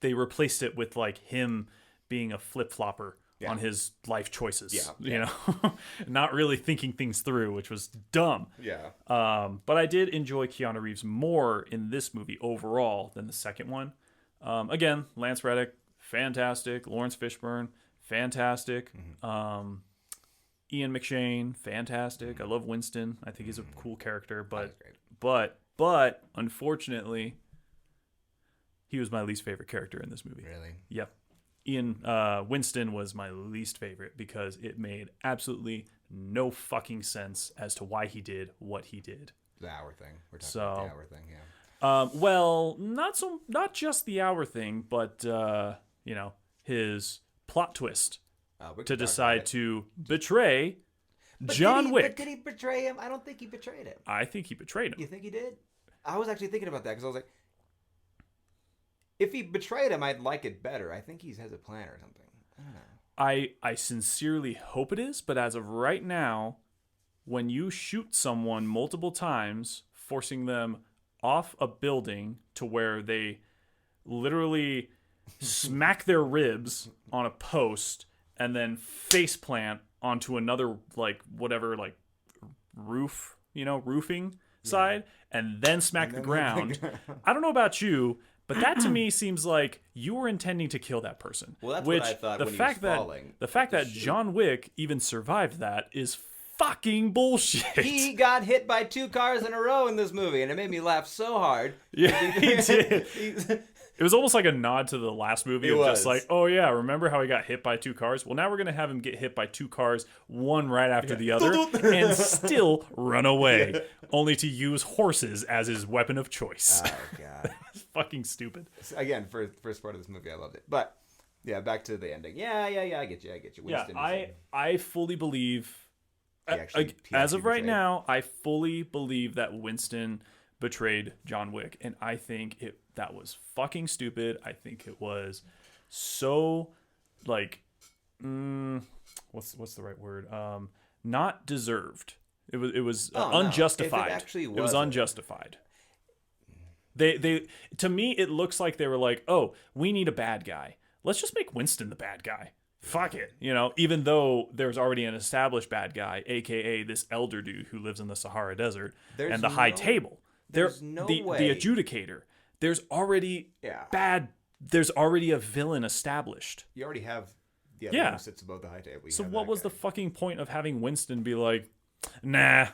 they replaced it with like him being a flip-flopper on his life choices. Yeah. Not really thinking things through, which was dumb. Yeah. But I did enjoy Keanu Reeves more in this movie overall than the second one. Again, Lance Reddick, fantastic. Lawrence Fishburne, fantastic. Ian McShane, fantastic. I love Winston. I think he's a cool character, but unfortunately, He was my least favorite character in this movie. Really? Yep. Winston was my least favorite because it made absolutely no fucking sense as to why he did what he did. The hour thing. We're talking about the hour thing, yeah. Well, not just the hour thing, but his plot twist to decide to betray John Wick. But did he betray him? I don't think he betrayed him. I think he betrayed him. You think he did? I was actually thinking about that because I was like, if he betrayed him, I'd like it better. I think he has a plan or something. I don't know. I sincerely hope it is, but as of right now, when you shoot someone multiple times, forcing them off a building to where they literally smack their ribs on a post and then face plant onto another roofing side and then smack the ground. I don't know about you, but that to me seems like you were intending to kill that person. Well, that's what I thought when he was falling. The fact that John Wick even survived that is fucking bullshit. He got hit by 2 cars in a row in this movie, and it made me laugh so hard. Yeah, he did. It was almost like a nod to the last movie just like, oh yeah, remember how he got hit by 2 cars? Well, now we're going to have him get hit by 2 cars, one right after the other, and still run away, only to use horses as his weapon of choice. Oh, God. It's fucking stupid. Again, first part of this movie, I loved it. But, yeah, back to the ending. Yeah, I get you. Winston I fully believe, he as of right betrayed. now, I fully believe that Winston betrayed John Wick, and I think that was fucking stupid. I think it was so what's the right word? Not deserved. It was unjustified. No. If it actually it was unjustified. They to me it looks like they were like, oh, we need a bad guy. Let's just make Winston the bad guy. Fuck it, even though there's already an established bad guy, aka this elder dude who lives in the Sahara Desert, and the High Table. There's no way. The adjudicator. There's already There's already a villain established. You already have the other one who sits above the High Table. So what was the fucking point of having Winston be like, nah,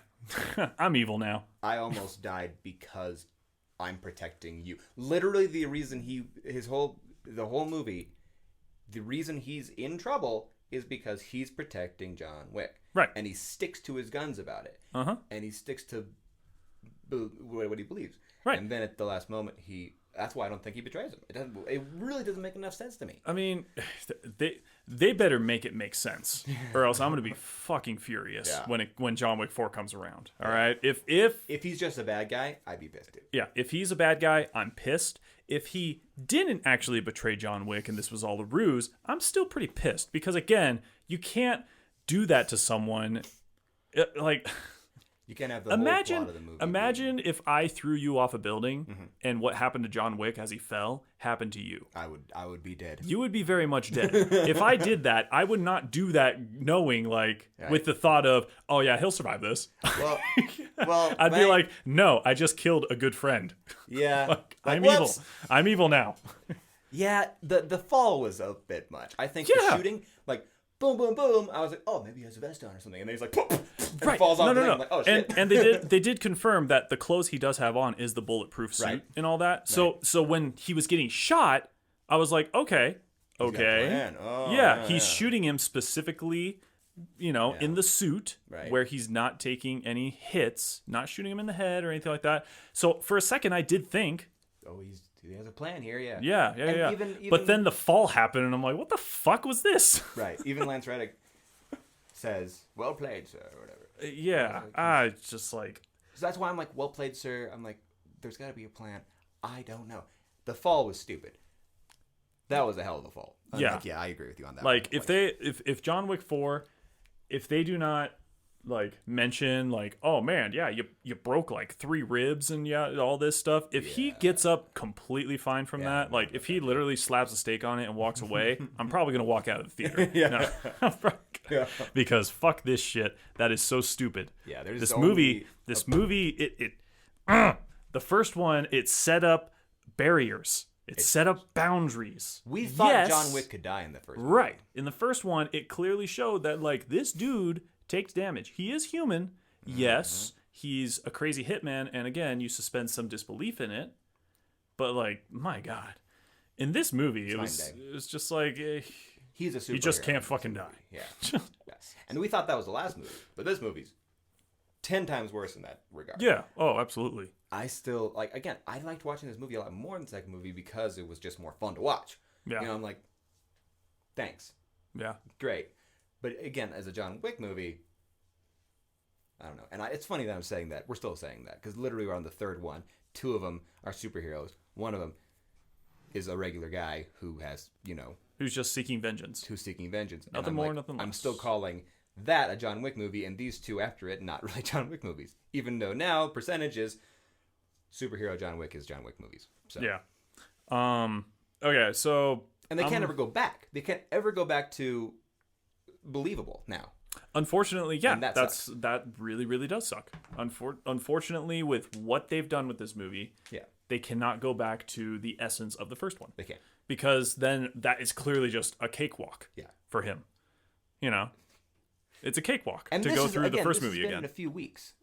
I'm evil now? I almost died because I'm protecting you. Literally, the reason the whole movie, the reason he's in trouble is because he's protecting John Wick. Right. And he sticks to his guns about it. Uh-huh. And he sticks to what he believes. Right. And then at the last moment, that's why I don't think he betrays him. It really doesn't make enough sense to me. I mean, they better make it make sense, or else I'm going to be fucking furious when John Wick 4 comes around. All right? If he's just a bad guy, I'd be pissed too. Yeah, if he's a bad guy, I'm pissed. If he didn't actually betray John Wick and this was all a ruse, I'm still pretty pissed because again, you can't do that to someone like. You can't have the whole plot of the movie. Imagine if I threw you off a building and what happened to John Wick as he fell happened to you. I would be dead. You would be very much dead. If I did that, I would not do that knowing with the thought of, oh yeah, he'll survive this. Well, I'd be like, no, I just killed a good friend. Yeah. I'm evil. I'm evil now. Yeah, the fall was a bit much. I think the shooting, boom, boom, boom. I was like, oh, maybe he has a vest on or something. And then he's like, poof, and falls off. No. I'm like, oh, shit. And they did confirm that the clothes he does have on is the bulletproof suit and all that. So when he was getting shot, I was like, okay. He's shooting him specifically, in the suit where he's not taking any hits, not shooting him in the head or anything like that. So for a second, I did think, oh, he has a plan here, yeah. Yeah. Even, but then the fall happened, and I'm like, what the fuck was this? Right. Even Lance Reddick says, well played, sir, or whatever. Yeah. It's just like... So that's why I'm like, well played, sir. I'm like, there's got to be a plan. I don't know. The fall was stupid. That was a hell of a fall. Yeah. I agree with you on that. Like, if John Wick 4, if they do not... mention oh man, yeah, you broke 3 ribs and all this stuff. If he gets up completely fine from that, if he literally slaps a steak on it and walks away, I'm probably gonna walk out of the theater. Because fuck this shit. That is so stupid. Yeah, there's this movie. The first one, it set up barriers. It set up boundaries. We thought John Wick could die in the first one. Right. In the first one, it clearly showed that this dude takes damage. He is human. Yes, he's a crazy hitman, and again, you suspend some disbelief in it. But my God, In this movie, it fine was day. it was just like He's a superhero. he just can't in this fucking movie. die. Yeah. Yeah. And we thought that was the last movie, but this movie's 10 times worse in that regard. Yeah. Oh, absolutely. I still again. I liked watching this movie a lot more than the second movie because it was just more fun to watch. Yeah. You know, I'm like, thanks, Yeah. great. But again, as a John Wick movie, I don't know. And it's funny that I'm saying that. We're still saying that because literally we're on the third one. Two of them are superheroes. One of them is a regular guy who has, Who's just seeking vengeance. who's seeking vengeance. And Nothing I'm more, like, nothing less. I'm still calling that a John Wick movie, and these two after it not really John Wick movies. Even though now percentages, superhero John Wick is John Wick movies. So. Yeah. Okay, so And they can't ever go back. They can't ever go back to believable now. unfortunately, yeah, And that really, really does suck. Unfortunately, with what they've done with this movie, Yeah, they cannot go back to the essence of the first one. they can't. Because then that is clearly just a cakewalk Yeah. for him. It's a cakewalk And to this go is, through again, the first this movie has been again. in a few weeks.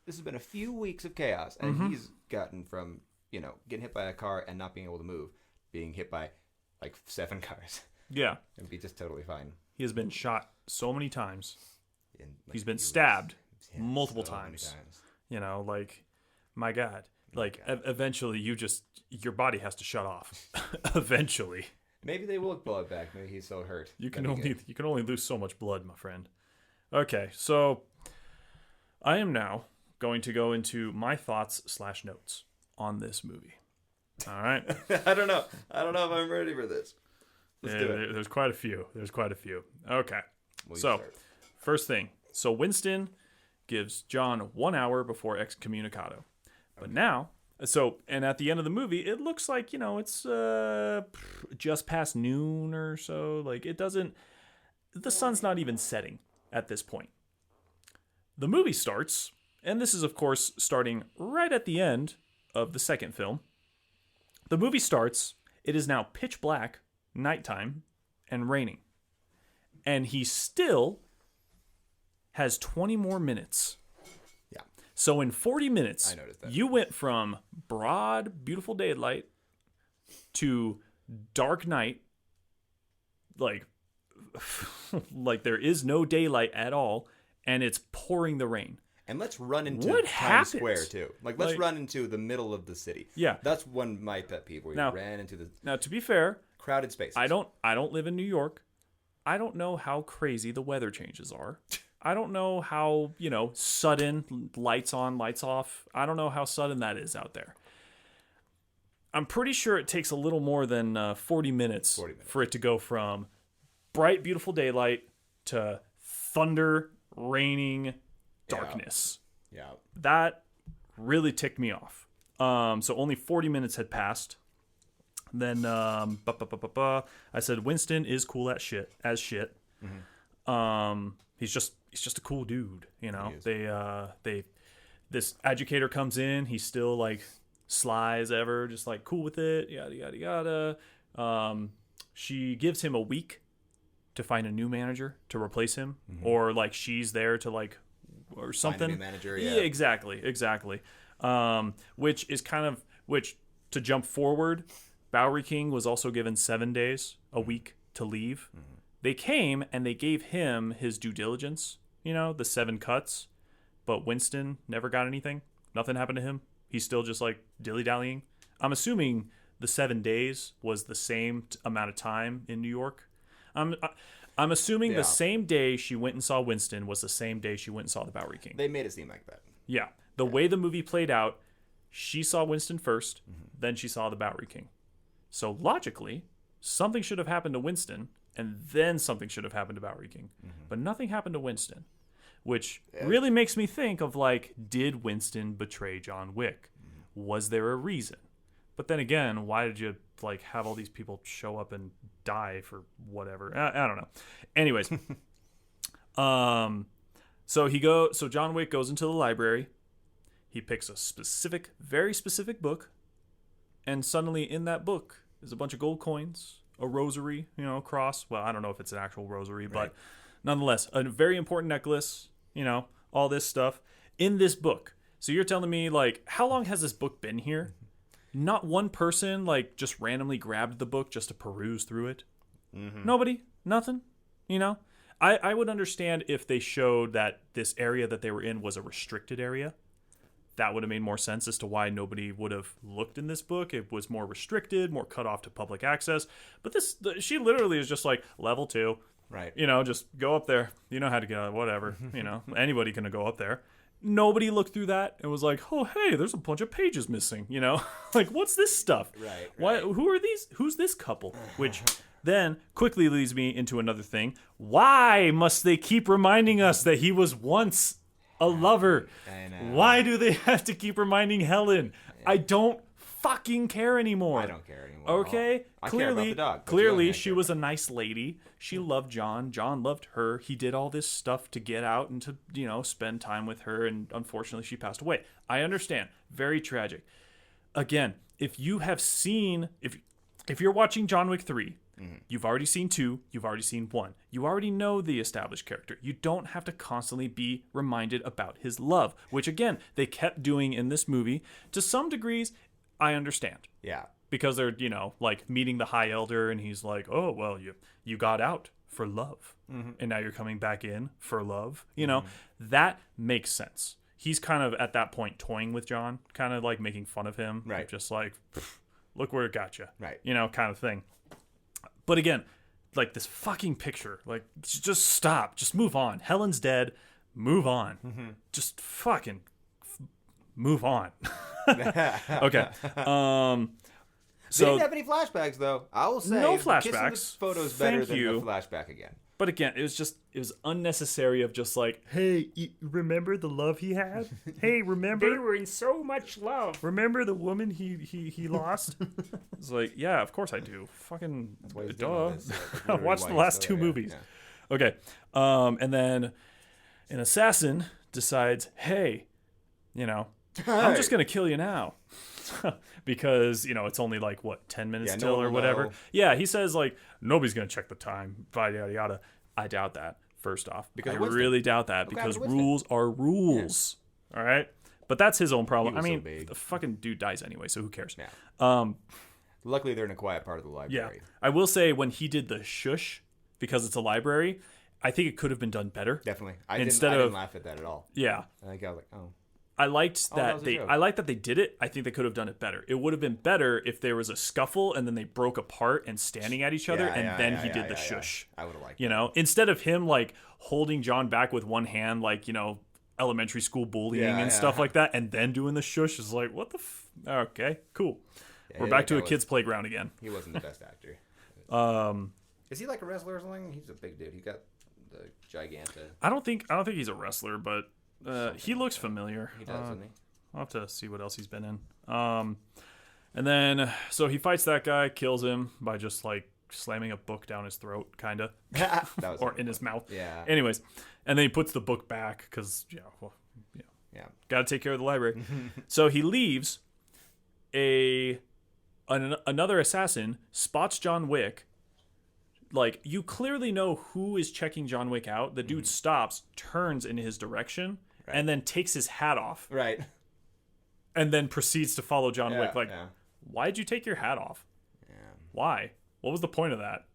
This has been a few weeks of chaos, and Mm-hmm. he's gotten from getting hit by a car and not being able to move, being hit by like 7 cars, Yeah. and be just totally fine. He has been shot so many times. In, like, He's a been few stabbed weeks. Yeah, multiple so many times. My God. Eventually your body has to shut off. Eventually. Maybe they will blow it back. Maybe he's so hurt. You can That'd be only you can only lose so much blood, my friend. Okay, so I am now going to go into my thoughts / notes on this movie. All right. good. I don't know. I don't know if I'm ready for this. Let's do it. There's quite a few. Okay. Will you So, start? first thing. So Winston gives John 1 hour before excommunicado. But now, and at the end of the movie, it looks like, it's just past noon or so. Like, the sun's not even setting at this point. The movie starts, and this is, of course, starting right at the end of the second film. The movie starts, it is now pitch black, nighttime, and raining. And he still has 20 more minutes. Yeah. So in 40 minutes, I noticed that. you went from broad, beautiful daylight to dark night, like there is no daylight at all, and it's pouring the rain. And let's run into What Times happened? Square too. Let's run into the middle of the city. Yeah. That's one of my pet peeve where you Now- ran into the Now, to be fair, crowded spaces. I don't live in New York. I don't know how crazy the weather changes are. I don't know how, sudden lights on, lights off. I don't know how sudden that is out there. I'm pretty sure it takes a little more than 40 minutes for it to go from bright, beautiful daylight to thunder, raining, darkness. Yeah. That really ticked me off. So only 40 minutes had passed. Then I said Winston is cool as shit. Mm-hmm. He's just a cool dude, He is. This educator comes in, he's still like sly as ever, just like cool with it, yada yada yada. She gives him a week to find a new manager to replace him, or like she's there to like or something. Find a new manager, yeah. Exactly. Which to jump forward, Bowery King was also given 7 days, a week to leave. Mm-hmm. They came and they gave him his due diligence, the 7 cuts, but Winston never got anything. Nothing happened to him. He's still just like dilly-dallying. I'm assuming the 7 days was the same amount of time in New York. I'm assuming the same day she went and saw Winston was the same day she went and saw the Bowery King. They made it seem like that. Yeah. The way the movie played out, she saw Winston first, then she saw the Bowery King. So logically, something should have happened to Winston, and then something should have happened to Bowery King. But nothing happened to Winston, which really makes me think of like, did Winston betray John Wick? Was there a reason? But then again, why did you like have all these people show up and die for whatever? I don't know. Anyways, so John Wick goes into the library. He picks a very specific book, and suddenly in that book is a bunch of gold coins, a rosary, cross. Well, I don't know if it's an actual rosary, but nonetheless, a very important necklace, all this stuff in this book. So you're telling me, like, how long has this book been here? Not one person like just randomly grabbed the book just to peruse through it. Nobody, nothing. You know, I would understand if they showed that this area that they were in was a restricted area. That would have made more sense as to why nobody would have looked in this book. It was more restricted, more cut off to public access. But she literally is just like level 2. Right. You know, just go up there. You know how to get whatever. You know, anybody can go up there. Nobody looked through that and was like, oh, hey, there's a bunch of pages missing. You know, like, what's this stuff? Right. Why? Who are these? Who's this couple? Which then quickly leads me into another thing. Why must they keep reminding us that he was once a lover? I know. Why do they have to keep reminding Helen? I don't fucking care anymore. I don't care anymore. Okay, I care about the dog. but you clearly don't she care. was a nice lady. She loved John. John loved her. He did all this stuff to get out and to, you know, spend time with her, and unfortunately she passed away. I understand. Very tragic. Again, if you have seen if you're watching John Wick 3, you've already seen 2, you've already seen 1. You already know the established character. You don't have to constantly be reminded about his love, which again, they kept doing in this movie. To some degrees, I understand. Yeah. Because they're, you know, like meeting the High Elder, and he's like, oh, well, you got out for love. And now you're coming back in for love. You know, that makes sense. He's kind of at that point toying with John, kind of like making fun of him. Right. Just like, look where it got you. Right. You know, kind of thing. But again, like this fucking picture, like just stop. Just move on. Helen's dead. Move on. Just fucking move on. Okay. They didn't have any flashbacks, though. I will say, No kissing flashbacks. the photo's better Thank than you. the flashback again. But again, it was unnecessary of just like, hey, remember the love he had? Hey, remember? They were in so much love. Remember the woman he lost? It's like, yeah, of course I do. Fucking why he's duh. doing this. Like, I literally watched why the he's last still 2 there. movies. Yeah. Okay. And then an assassin decides, hey, you know, I'm just going to kill you now. Because, you know, it's only like, what, 10 minutes Yeah, no till one or will whatever. know. Yeah, he says, like, nobody's going to check the time, yada, yada. I doubt that, first off. Because I of wisdom. really doubt that, What because kind of wisdom? rules are rules. All right? But that's his own problem. He I was so mean, big. the fucking dude dies anyway, so who cares? Yeah. Luckily, they're in a quiet part of the Yeah. library. I will say, when he did the shush, because it's a library, I think it could have been done better. Definitely. I Instead didn't of- laugh at that at all. Yeah. I think I was like, oh. I liked that that was a they joke. I liked that they did it. I think they could have done it better. It would have been better if there was a scuffle and then they broke apart and standing at each other, Yeah, and yeah, then yeah, he yeah, did the yeah, yeah. shush. I would have liked You know, instead of him like holding John back with one hand, like, you know, elementary school bullying Yeah, and yeah. stuff like that, and then doing the shush is like, what the okay, cool. Yeah, We're yeah, back that to a guy kid's playground again. He wasn't the best actor. Is he like a wrestler or something? He's a big dude. He got the giganta. I don't think he's a wrestler, but he looks familiar. He does, doesn't he? I'll have to see what else he's been in. And then, so he fights that guy, kills him by just like slamming a book down his throat, kind of, That was or in his mouth. Yeah. Anyways, and then he puts the book back because, Yeah. got to take care of the library. So he leaves. Another assassin spots John Wick. Like, you clearly know who is checking John Wick out. The dude stops, turns in his direction, and then takes his hat off, Right. and then proceeds to follow John Yeah, Wick. Like, yeah. why'd you take your hat off? Yeah. Why? What was the point of that?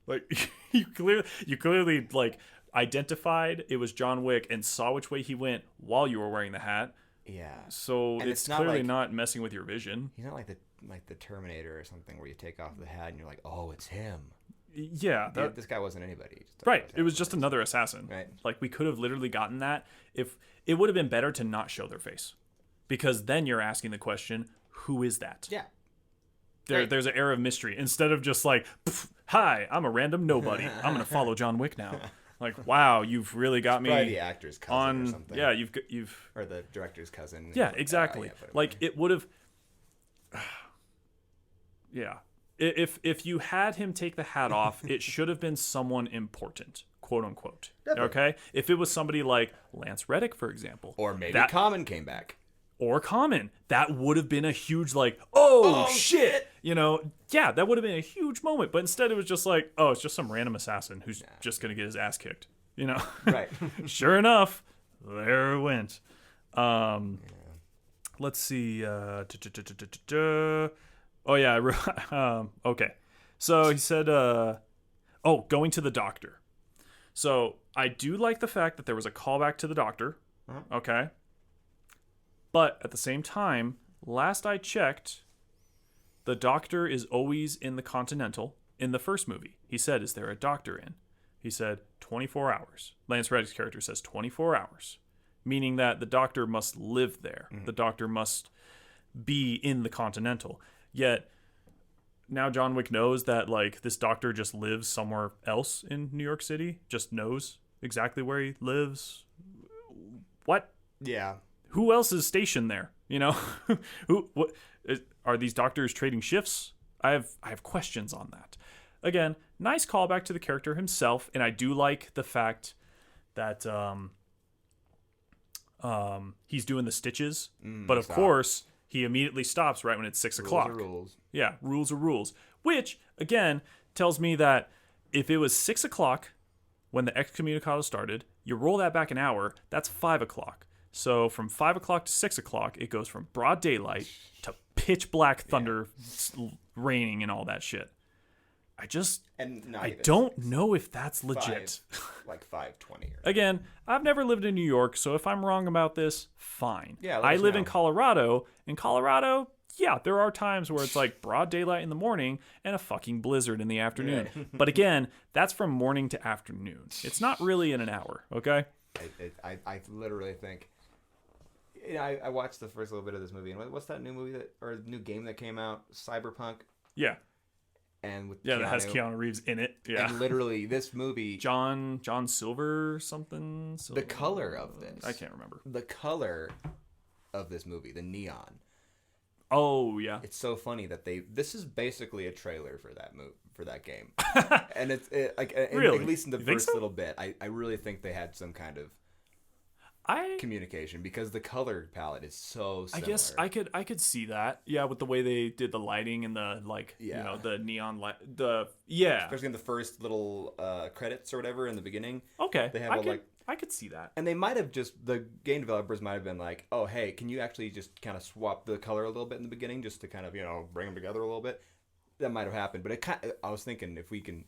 Like, you clearly like identified it was John Wick and saw which way he went while you were wearing the hat. Yeah. So And it's it's not clearly like- not messing with your vision. He's not like the Terminator or something where you take off the hat and you're like, oh, it's him. Yeah, Dude, this guy wasn't anybody. He just took right. off his It was hat. just another assassin. Right. Like, we could have literally gotten that if it would have been better to not show their face, because then you're asking the question, who is that? Yeah. There's an air of mystery instead of just like, hi, I'm a random nobody. I'm gonna follow John Wick now. Like, wow, you've really got me Probably the actor's cousin or on. something. Yeah, you've. Or the director's cousin. Yeah, exactly. put him Like, there. it would have. Yeah, if you had him take the hat off, it should have been someone important, quote unquote. Definitely. Okay, if it was somebody like Lance Reddick, for example, Or maybe that, Common came back. or Common, that would have been a huge like, oh shit, you know, yeah, that would have been a huge moment. But instead, it was just like, oh, it's just some random assassin who's just gonna get his ass kicked, you know. Right. Sure enough, there it went. let's see. Oh yeah. Okay. So he said, going to the doctor. So I do like the fact that there was a callback to the doctor. Okay. But at the same time, last I checked, the doctor is always in the Continental in the first movie. He said, "Is there a doctor in?" He said, 24 hours. Lance Reddick's character says 24 hours, meaning that the doctor must live there. The doctor must be in the Continental. Yet now John Wick knows that like this doctor just lives somewhere else in New York City, just knows exactly where he lives. What? Yeah. Who else is stationed there? You know, are these doctors trading shifts? I have questions on that. Again, nice callback to the character himself, and I do like the fact that he's doing the stitches, but of course he immediately stops right when it's 6 o'clock. Rules are rules. Yeah, rules are rules. Which again tells me that if it was 6 o'clock when the excommunicado started, you roll that back an hour, that's 5 o'clock. So from 5 o'clock to 6 o'clock, it goes from broad daylight to pitch black thunder, raining, and all that shit. I don't know if that's legit. Like 5:20. Again, I've never lived in New York, so if I'm wrong about this, fine. Yeah, I live in Colorado. In Colorado, yeah, there are times where it's like broad daylight in the morning and a fucking blizzard in the afternoon. Yeah. But again, that's from morning to afternoon. It's not really in an hour, okay? I literally think. You know, I watched the first little bit of this movie, and what's that new movie or new game that came out? Cyberpunk. Yeah. And with that has Keanu Reeves in it. Yeah. And literally, this movie, John Silver or something. The color of this, I can't remember. The color of this movie, the neon. Oh yeah. It's so funny that this is basically a trailer for that game, and really? At least in the first little bit, I really think they had some kind of communication because the color palette is so similar. I guess I could see that. Yeah, with the way they did the lighting and the the neon light, especially in the first little credits or whatever in the beginning. Okay, they have I could see that. And they might have the game developers might have been like, "Oh, hey, can you actually just kind of swap the color a little bit in the beginning just to kind of, bring them together a little bit?" That might have happened, but I was thinking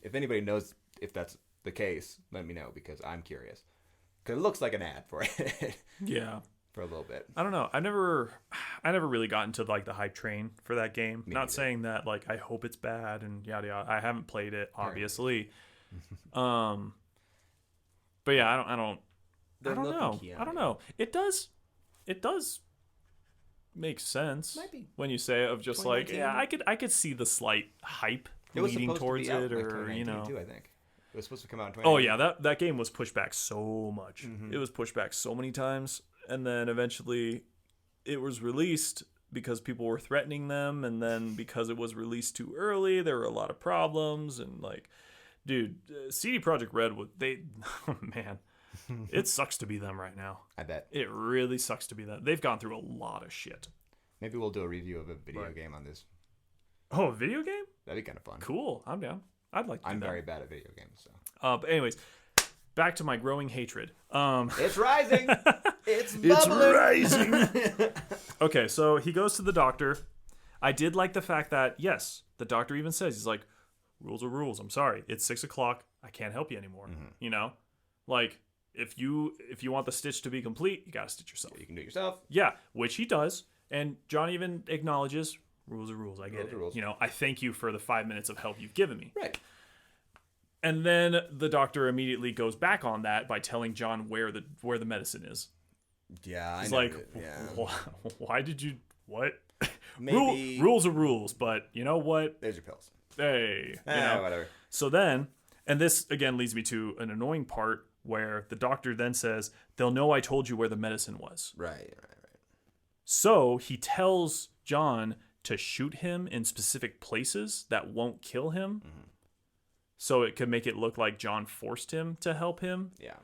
if anybody knows if that's the case, let me know because I'm curious. Because it looks like an ad for it. Yeah. For a little bit. I don't know. I never really got into like the hype train for that game. Me Not neither. saying that like I hope it's bad and yada yada. I haven't played it, obviously. But yeah, I don't know. It does make sense when you say it of just like, yeah, I could see the slight hype leading towards it, or too, I think. It was supposed to come out in 2019. Oh yeah, that game was pushed back so much. It was pushed back so many times, and then eventually it was released because people were threatening them, and then because it was released too early, there were a lot of problems. And like, dude, CD Projekt Red oh man, it sucks to be them right now. I bet it really sucks to be them. They've gone through a lot of shit. Maybe we'll do a review of a video game on this. Oh, a video game? That'd be kind of fun. Cool, I'm down. I'd like to do that. I'm very bad at video games, so. But anyways, back to my growing hatred. It's rising. It's bubbling. It's rising. Okay, so he goes to the doctor. I did like the fact that, yes, the doctor even says, he's like, rules are rules. I'm sorry. It's 6 o'clock. I can't help you anymore. You know? Like, if you want the stitch to be complete, you got to stitch yourself. You can do it yourself. Yeah, which he does. And John even acknowledges, rules are rules. I get it. Rules. I thank you for the 5 minutes of help you've given me. Right. And then the doctor immediately goes back on that by telling John where the medicine is. Yeah, he's like, why did you what? Maybe rules are rules, but you know what? There's your pills. Hey, whatever. So then, and this again leads me to an annoying part where the doctor then says, "They'll know I told you where the medicine was." Right. So he tells John to shoot him in specific places that won't kill him. So it could make it look like John forced him to help him. Yeah.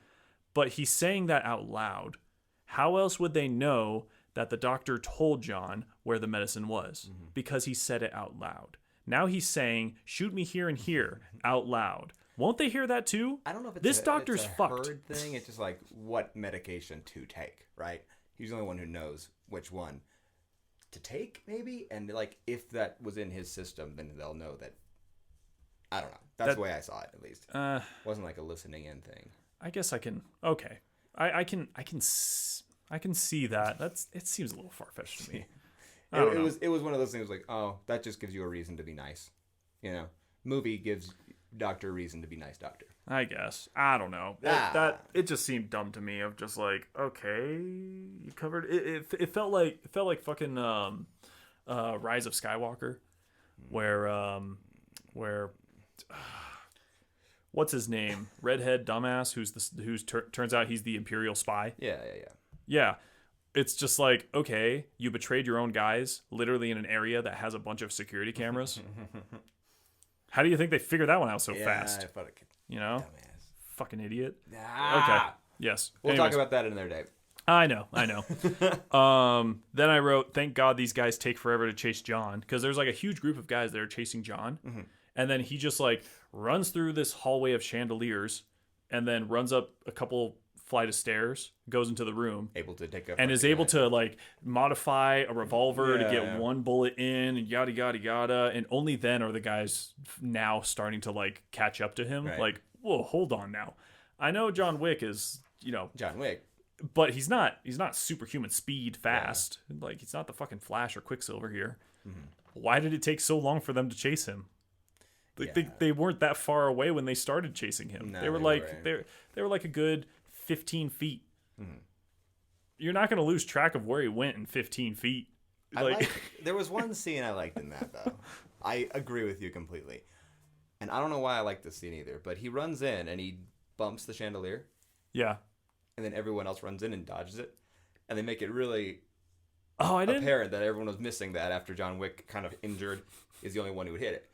But he's saying that out loud. How else would they know that the doctor told John where the medicine was? Because he said it out loud. Now he's saying, shoot me here and here out loud. Won't they hear that too? I don't know if this doctor's fucked. Heard thing. It's just like what medication to take, right? He's the only one who knows which one. to take, maybe. And like, if that was in his system, then they'll know that. I don't know. That's the way I saw it, at least. It wasn't like a listening in thing. I guess I can. Okay, I can see that. It seems a little far fetched to me. It was one of those things like, oh, that just gives you a reason to be nice. Movie gives Doctor a reason to be nice, Doctor. I guess. I don't know. That it just seemed dumb to me. Of just like, okay, you covered it. It felt like fucking Rise of Skywalker, where what's his name? Redhead dumbass who's turns out he's the Imperial spy. Yeah. It's just like, okay, you betrayed your own guys literally in an area that has a bunch of security cameras. How do you think they figured that one out so fast? Dumbass. Fucking idiot. Okay. Yes. We'll talk about that another day. I know. Then I wrote, thank God these guys take forever to chase John, because there's like a huge group of guys that are chasing John. Mm-hmm. And then he just like runs through this hallway of chandeliers and then runs up a couple flight of stairs, goes into the room, able to like modify a revolver to get one bullet in, and yada yada yada. And only then are the guys now starting to like catch up to him. Right. Like, whoa, hold on now. I know John Wick is, John Wick, but he's not superhuman speed fast. Yeah. Like, he's not the fucking Flash or Quicksilver here. Mm-hmm. Why did it take so long for them to chase him? Like, they weren't that far away when they started chasing him. No, they were like a good 15 feet. Mm-hmm. You're not going to lose track of where he went in 15 feet. There was one scene I liked in that, though. I agree with you completely. And I don't know why I like this scene either, but he runs in and he bumps the chandelier. Yeah. And then everyone else runs in and dodges it. And they make it really apparent that everyone was missing that after John Wick, kind of injured, is the only one who would hit it.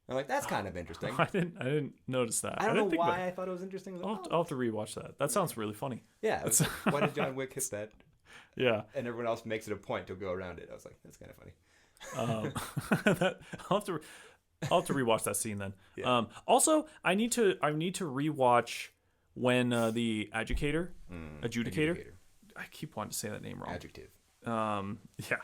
I'm like, that's kind of interesting. I didn't notice that. I don't know why I thought it was interesting. I'll have to rewatch that. That sounds really funny. Yeah. Why did John Wick hit that? Yeah. And everyone else makes it a point to go around it. I was like, that's kind of funny. I'll have to rewatch that scene then. Yeah. Also, I need to rewatch when the adjudicator. I keep wanting to say that name wrong. Adjective. Yeah.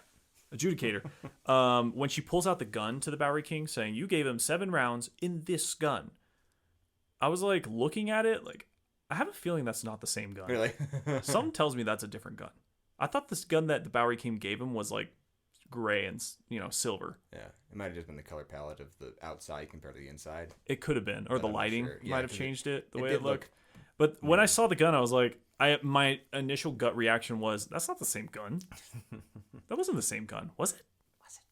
Adjudicator. When she pulls out the gun to the Bowery King saying, you gave him 7 rounds in this gun. I was like looking at it like, I have a feeling that's not the same gun. Really? Something tells me that's a different gun. I thought this gun that the Bowery King gave him was like gray and silver. Yeah, it might have just been the color palette of the outside compared to the inside. It could have been, or the lighting might have changed it the way it looked. But when I saw the gun, I was like, my initial gut reaction was, that's not the same gun. That wasn't the same gun, was it?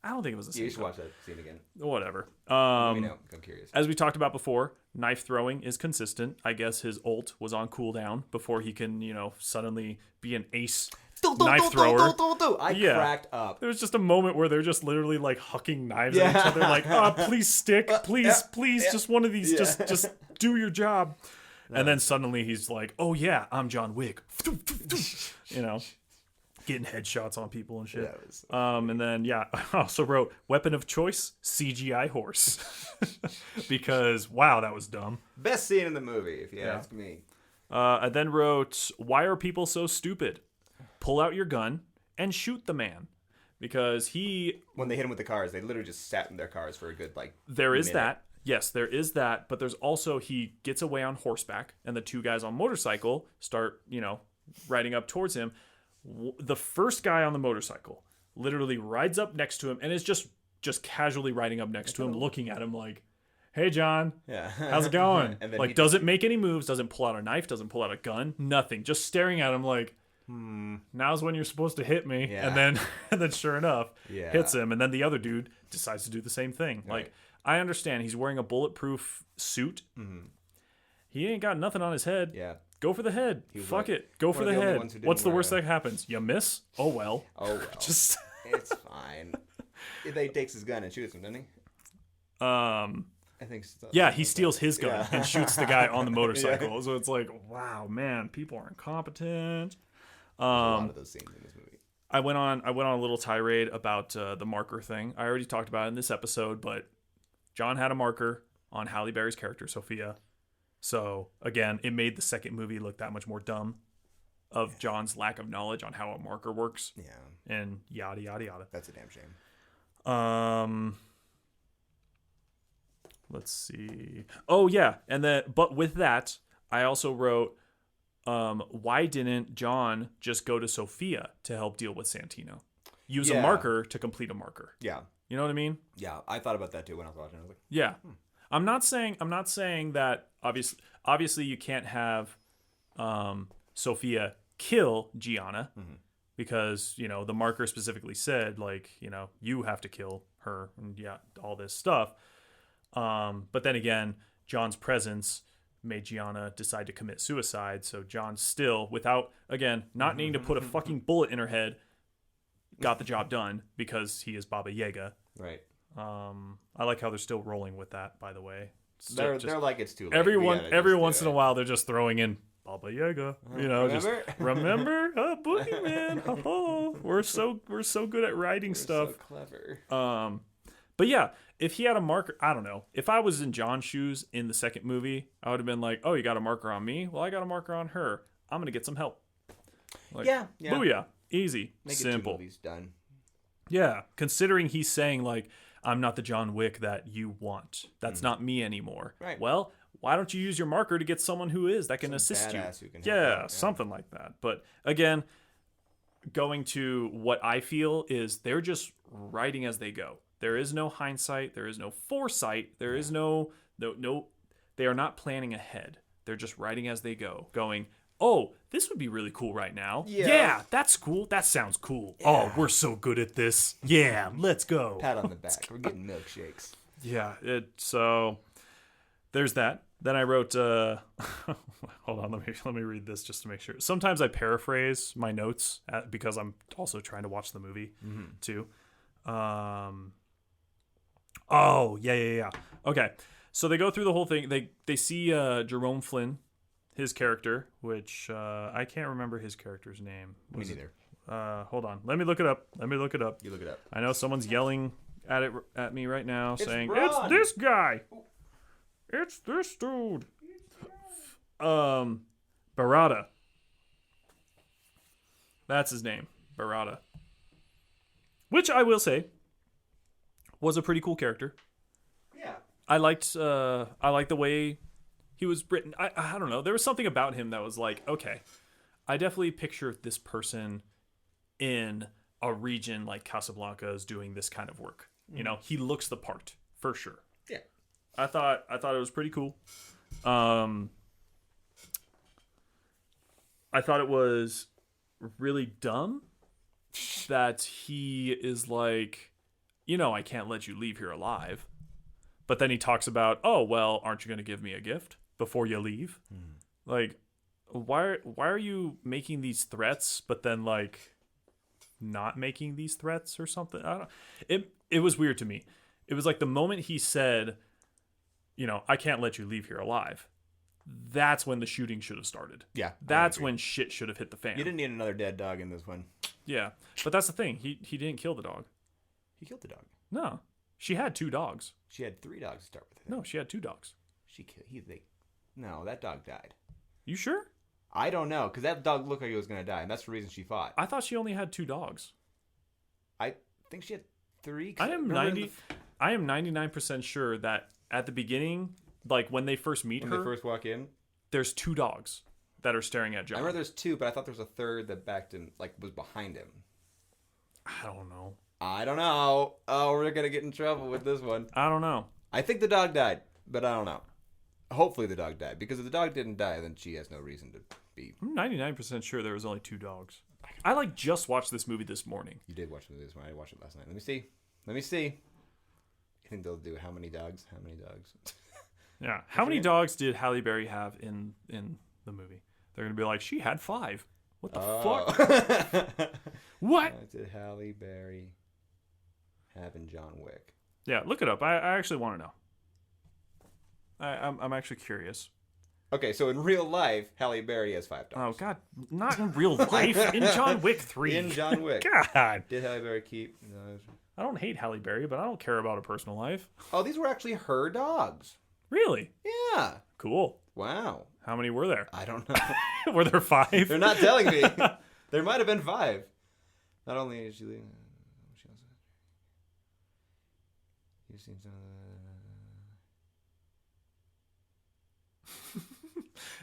I don't think it was the same gun. You should watch that scene again. Whatever. Let me know. I'm curious. As we talked about before, knife throwing is consistent. I guess his ult was on cooldown before he can, suddenly be an ace knife thrower. I cracked up. There was just a moment where they're just literally like hucking knives at each other, like, please stick, please, just one of these, just do your job. And then suddenly he's like, oh yeah, I'm John Wick. Getting headshots on people and shit. And then, I also wrote, weapon of choice, CGI horse. Because, wow, that was dumb. Best scene in the movie, if you ask me. I then wrote, why are people so stupid? Pull out your gun and shoot the man. Because when they hit him with the cars, they literally just sat in their cars for a good, There is that. Yes, there is that, but there's also he gets away on horseback, and the 2 guys on motorcycle start, riding up towards him. The first guy on the motorcycle literally rides up next to him and is just casually riding up next to him, looking at him like, hey, John, how's it going? And then doesn't make any moves, doesn't pull out a knife, doesn't pull out a gun, nothing, just staring at him like, now's when you're supposed to hit me. Yeah. And then sure enough, hits him. And then the other dude decides to do the same thing. Right. Like, I understand he's wearing a bulletproof suit. Mm-hmm. He ain't got nothing on his head. Yeah. Go for the head. Fuck it. Go for the head. What's the worst that happens? You miss? Oh, well. Just it's fine. He takes his gun and shoots him, doesn't he? I think so. Yeah, he steals his gun and shoots the guy on the motorcycle. Yeah. So it's like, wow, man, people are incompetent. There's a lot of those scenes in this movie. I went on a little tirade about the marker thing. I already talked about it in this episode, but John had a marker on Halle Berry's character, Sophia. So, again, it made the second movie look that much more dumb. of John's lack of knowledge on how a marker works. Yeah. And yada yada yada. That's a damn shame. Let's see. Oh yeah, and then but with that, I also wrote, why didn't John just go to Sophia to help deal with Santino? Use a marker to complete a marker. Yeah. You know what I mean? Yeah, I thought about that too when I was watching. I was like, Yeah. I'm not saying that obviously you can't have Sophia kill Gianna because, you know, the marker specifically said, like, you know, you have to kill her and all this stuff. But then again, John's presence made Gianna decide to commit suicide. So John still, without, again, not needing to put a fucking bullet in her head, got the job done because he is Baba Yaga. right. I like how they're still rolling with that, by the way. They're like, it's too late. Every once in a while, they're just throwing in Baba Yaga. You know, Remember? just remember, Boogeyman. Oh, we're so good at writing stuff. So clever. But yeah, if he had a marker, I don't know. If I was in John's shoes in the second movie, I would have been like, oh, you got a marker on me? Well, I got a marker on her. I'm gonna get some help. Like, yeah. Booyah. Easy. Make Simple. it 2 movies done. Yeah, considering he's saying, like, I'm not the John Wick that you want. That's not me anymore. Right. Well, why don't you use your marker to get someone who is, that can assist you? Badass who can help Yeah, out, something like that. But again, going to what I feel is they're just writing as they go. There is no hindsight. There is no foresight. There is no, they are not planning ahead. They're just writing as they go, going, oh, this would be really cool right now. Yeah, that's cool. That sounds cool. Yeah. Oh, we're so good at this. Yeah, let's go. Pat on the back. We're getting milkshakes. Yeah, so there's that. Then I wrote, hold on, let me read this just to make sure. Sometimes I paraphrase my notes because I'm also trying to watch the movie too. Oh, yeah. Okay, so they go through the whole thing. They see Jerome Flynn, his character, which I can't remember his character's name. Me neither. Hold on. Let me look it up. You look it up. I know someone's yelling at me right now saying, Ron. it's this guy. It's this dude. Barada. That's his name. Barada. Which I will say was a pretty cool character. Yeah. I liked the way he was written. I don't know. There was something about him that was like, okay, I definitely picture this person in a region like Casablanca is doing this kind of work. You know, he looks the part for sure. Yeah. I thought it was pretty cool. I thought it was really dumb that he is like, you know, I can't let you leave here alive. But then he talks about, oh, well, aren't you going to give me a gift before you leave? Like, why are you making these threats, but then, like, not making these threats or something? I don't. It was weird to me. It was like the moment he said, you know, I can't let you leave here alive. That's when the shooting should have started. Yeah. That's when shit should have hit the fan. You didn't need another dead dog in this one. Yeah. But that's the thing. He didn't kill the dog. He killed the dog. No. She had 2 dogs. She had 3 dogs to start with. No, she had 2 dogs. No, that dog died. You sure? I don't know, because that dog looked like it was going to die, and that's the reason she fought. I thought she only had 2 dogs. I think she had 3. I am 99% sure that at the beginning, like when they first meet when her, they first walk in, there's 2 dogs that are staring at John. I remember there's 2, but I thought there was a third that backed in, like, was behind him. I don't know. Oh, we're going to get in trouble with this one. I don't know. I think the dog died, but I don't know. Hopefully the dog died, because if the dog didn't die, then she has no reason to be. I'm 99% sure there was only 2 dogs. I just watched this movie this morning. You did watch the movie this morning. I watched it last night. Let me see. You think they'll do how many dogs? Yeah. How many dogs did Halle Berry have in the movie? They're going to be like, she had 5. What the fuck? What? What did Halle Berry have in John Wick? Yeah, look it up. I actually want to know. I'm actually curious. Okay, so in real life, Halle Berry has 5 dogs. Oh, God. Not in real life. In John Wick 3. In John Wick. God. Did Halle Berry keep... No. I don't hate Halle Berry, but I don't care about her personal life. Oh, these were actually her dogs. Really? Yeah. Cool. Wow. How many were there? I don't know. Were there 5? They're not telling me. There might have been 5. Not only is she leaving, she also. You've seen some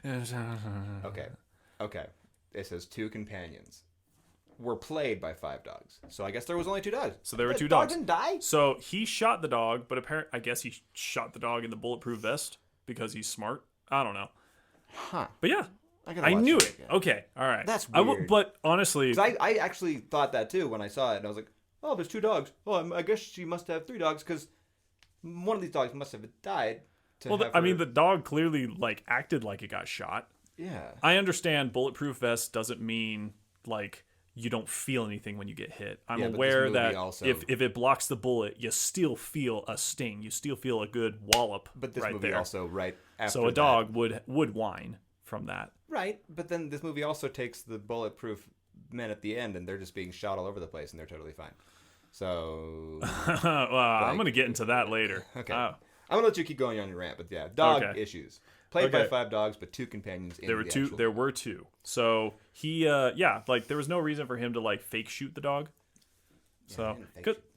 of the. Okay. It says 2 companions were played by 5 dogs. So I guess there was only 2 dogs. So there were 2 dog dogs. Didn't die. So he shot the dog, but I guess he shot the dog in the bulletproof vest because he's smart. I don't know. Huh. But yeah, gotta I watch knew that it. again. Okay, all right. That's I weird. but honestly, 'Cause I actually thought that too when I saw it, and I was like, oh, there's 2 dogs. Oh, I guess she must have 3 dogs because one of these dogs must have died. the dog clearly like acted like it got shot. Yeah. I understand bulletproof vest doesn't mean like you don't feel anything when you get hit. I'm Yeah, but this aware movie that also- if it blocks the bullet, you still feel a sting. You still feel a good wallop. But this right movie there. also after So a dog would whine from that. Right, but then this movie also takes the bulletproof men at the end, and they're just being shot all over the place, and they're totally fine. So Well, I'm gonna get into that later. okay, I'm gonna let you keep going on your rant, but yeah, dog issues. Played by Okay. 5 dogs, but 2 companions. There were two. So he, like there was no reason for him to like fake shoot the dog. So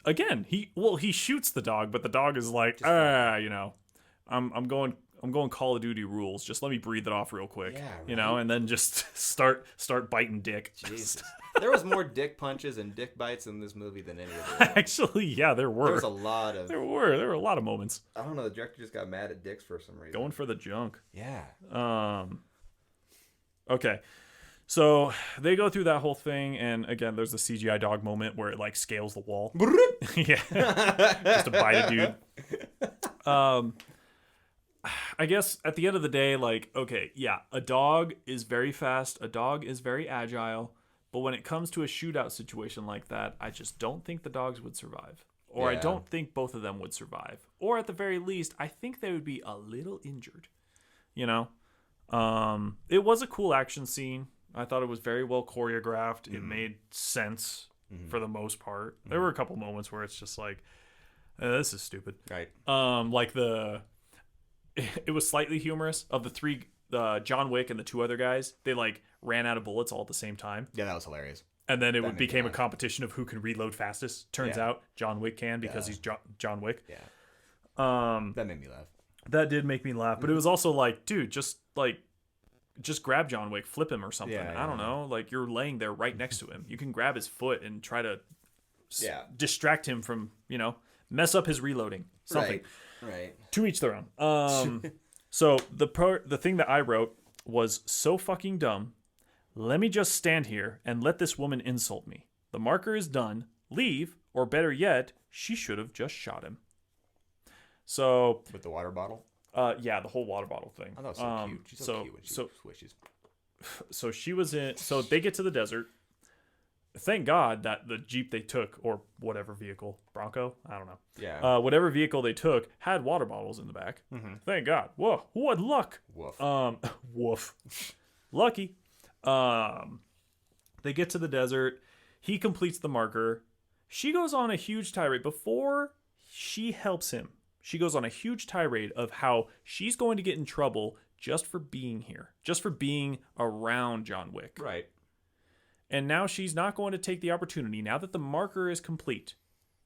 again, he shoots the dog, but the dog is like, I'm going Call of Duty rules. Just let me breathe it off real quick, right. and then just start biting dick. Jesus. There was more dick punches and dick bites in this movie than any other. Actually, yeah, there were. There was a lot of. There were a lot of moments. I don't know. The director just got mad at dicks for some reason. Going for the junk. Yeah. Okay. So they go through that whole thing, and again, there's the CGI dog moment where it like scales the wall. Yeah, just to bite a dude. I guess at the end of the day, like, okay, yeah, a dog is very fast, a dog is very agile, but when it comes to a shootout situation like that, I just don't think the dogs would survive. Or I don't think both of them would survive. Or at the very least, I think they would be a little injured. You know? It was a cool action scene. I thought it was very well choreographed. It made sense for the most part. There were a couple moments where it's just like, this is stupid. Right. Like it was slightly humorous of the 3, John Wick and the 2 other guys. They like ran out of bullets all at the same time. Yeah, that was hilarious. And then became a competition of who can reload fastest. Turns out John Wick can because he's John Wick. Yeah. That made me laugh. That did make me laugh, but it was also like, dude, just grab John Wick, flip him or something. Yeah, I don't know. Like you're laying there right next to him. You can grab his foot and try to distract him from, mess up his reloading. Something. Right. To each their own. So the thing that I wrote was so fucking dumb. Let me just stand here and let this woman insult me. The marker is done. Leave, or better yet, she should have just shot him. So With the water bottle? yeah, the whole water bottle thing. I thought it was so cute. She's so cute when she swishes. So she was in. So they get to the desert. Thank God that the Jeep they took, or whatever vehicle, Bronco, I don't know. Yeah. Whatever vehicle they took had water bottles in the back. Mm-hmm. Thank God. Whoa, what luck. Woof. Woof. Lucky. They get to the desert. He completes the marker. She goes on a huge tirade. Before she helps him, she goes on a huge tirade of how she's going to get in trouble just for being here, just for being around John Wick. Right. And now she's not going to take the opportunity, now that the marker is complete,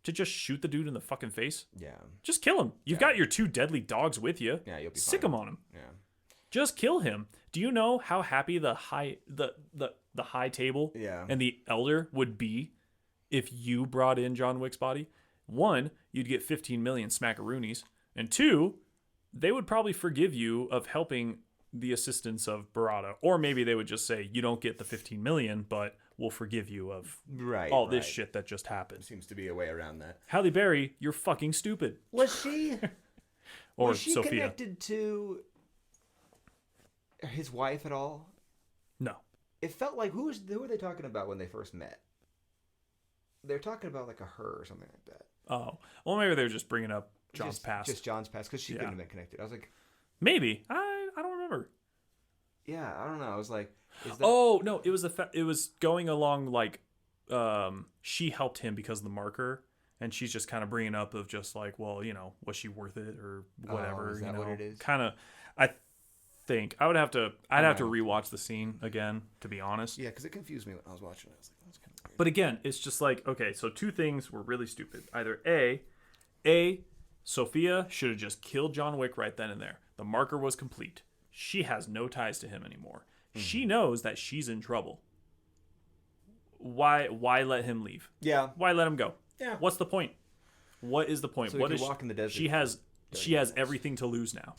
to just shoot the dude in the fucking face. Yeah. Just kill him. You've got your 2 deadly dogs with you. Yeah, you'll be Sick fine. him on him. Yeah. Just kill him. Do you know how happy the high table and the elder would be if you brought in John Wick's body? 1, you'd get 15 million smackaroonies. And 2, they would probably forgive you of helping the assistance of Barada. Or maybe they would just say, you don't get the 15 million, but we'll forgive you of all this shit that just happened. Seems to be a way around that. Halle Berry, you're fucking stupid. Was she Or was she Sophia. connected to his wife at all? No. It felt like who were they talking about when they first met? They're talking about like a her or something like that. Oh. Well, maybe they were just bringing up John's past. Just John's past, because she couldn't have been connected. I was like... Maybe. I don't remember. Yeah, I don't know. I was like... Is that... Oh, no. It was going along like she helped him because of the marker, and she's just kind of bringing up of just like, well, was she worth it or whatever. Is that what it is? Kind of... I think. I'd have to rewatch the scene again, to be honest. Yeah, because it confused me when I was watching it. I was like, that's kind of weird. But again, it's just like, okay, so two things were really stupid. Either Sophia should have just killed John Wick right then and there. The marker was complete. She has no ties to him anymore. She knows that she's in trouble. Why let him leave? Yeah. Why let him go? Yeah. What's the point? What is the point? So What he is can walk in the desert she has everything to lose now.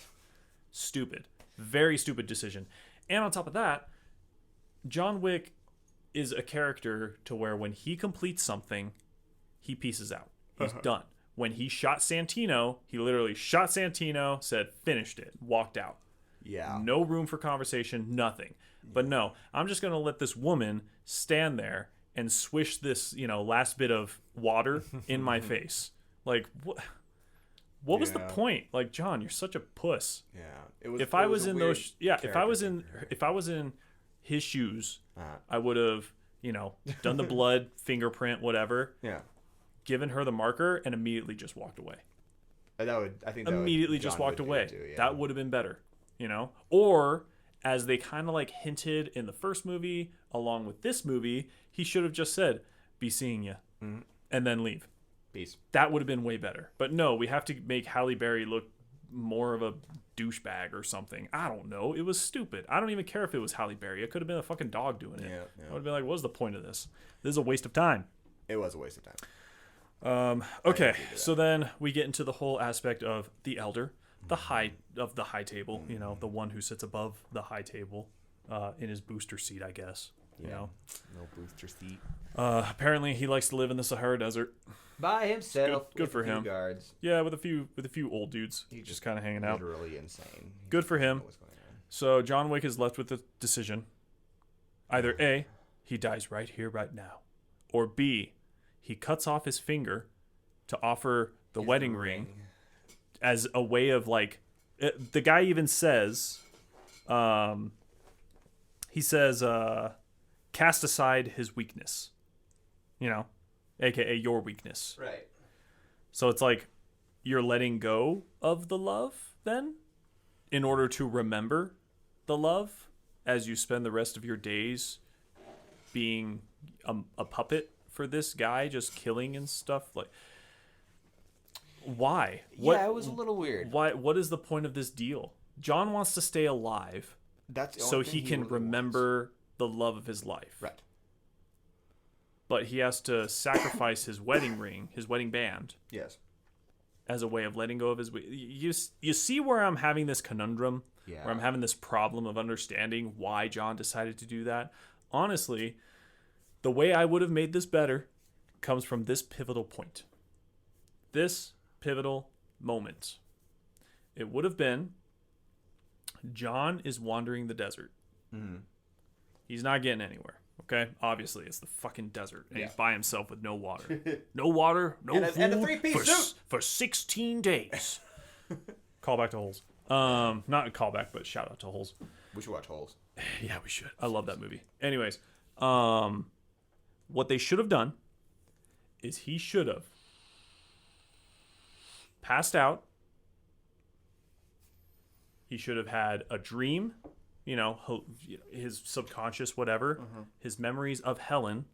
Stupid. Very stupid decision. And on top of that, John Wick is a character to where when he completes something, he pieces out. He's done. When he shot Santino, he literally shot Santino, said, finished it, walked out. Yeah. No room for conversation, nothing. But no, I'm just going to let this woman stand there and swish this, last bit of water in my face. Like, what was the point? Like, John, you're such a puss. Yeah. It was. If I was in his shoes, I would have, done the blood, fingerprint, whatever. Yeah. Given her the marker and immediately just walked away. Immediately just walked away. Too, yeah. That would have been better, Or as they kind of like hinted in the first movie, along with this movie, he should have just said, "Be seeing you," and then leave. Peace. That would have been way better. But no, we have to make Halle Berry look more of a douchebag or something. I don't know. It was stupid. I don't even care if it was Halle Berry. It could have been a fucking dog doing it. Yeah. I would have been like, what's the point of this? This is a waste of time. It was a waste of time. Okay, so then we get into the whole aspect of the elder, the high table, the one who sits above the high table in his booster seat, I guess. No booster seat. Apparently he likes to live in the Sahara Desert. By himself. Good for him. Guards. Yeah, with a few old dudes. He's just kind of hanging out. Literally insane. Good for him. So John Wick is left with the decision. Either A, he dies right here, right now. Or B, he cuts off his finger to offer the wedding ring as a way of like, the guy even says, he says, cast aside his weakness, aka your weakness. Right. So it's like you're letting go of the love then in order to remember the love as you spend the rest of your days being a puppet for this guy just killing and stuff. Like, why? Yeah, it was a little weird. Why? What is the point of this deal? John wants to stay alive so he can really remember the love of his life. Right. But he has to sacrifice his wedding ring, his wedding band. Yes. As a way of letting go of his... You see where I'm having this conundrum? Yeah. Where I'm having this problem of understanding why John decided to do that? Honestly, the way I would have made this better comes from this pivotal point. This pivotal moment. It would have been John is wandering the desert. Mm-hmm. He's not getting anywhere. Okay, obviously it's the fucking desert, and he's by himself with no water, no food, and a three-piece suit for 16 days. Call back to Holes. Not a callback, but shout out to Holes. We should watch Holes. Yeah, we should. I love that movie. Anyways, what they should have done is he should have passed out. He should have had a dream. His subconscious, whatever, his memories of Helen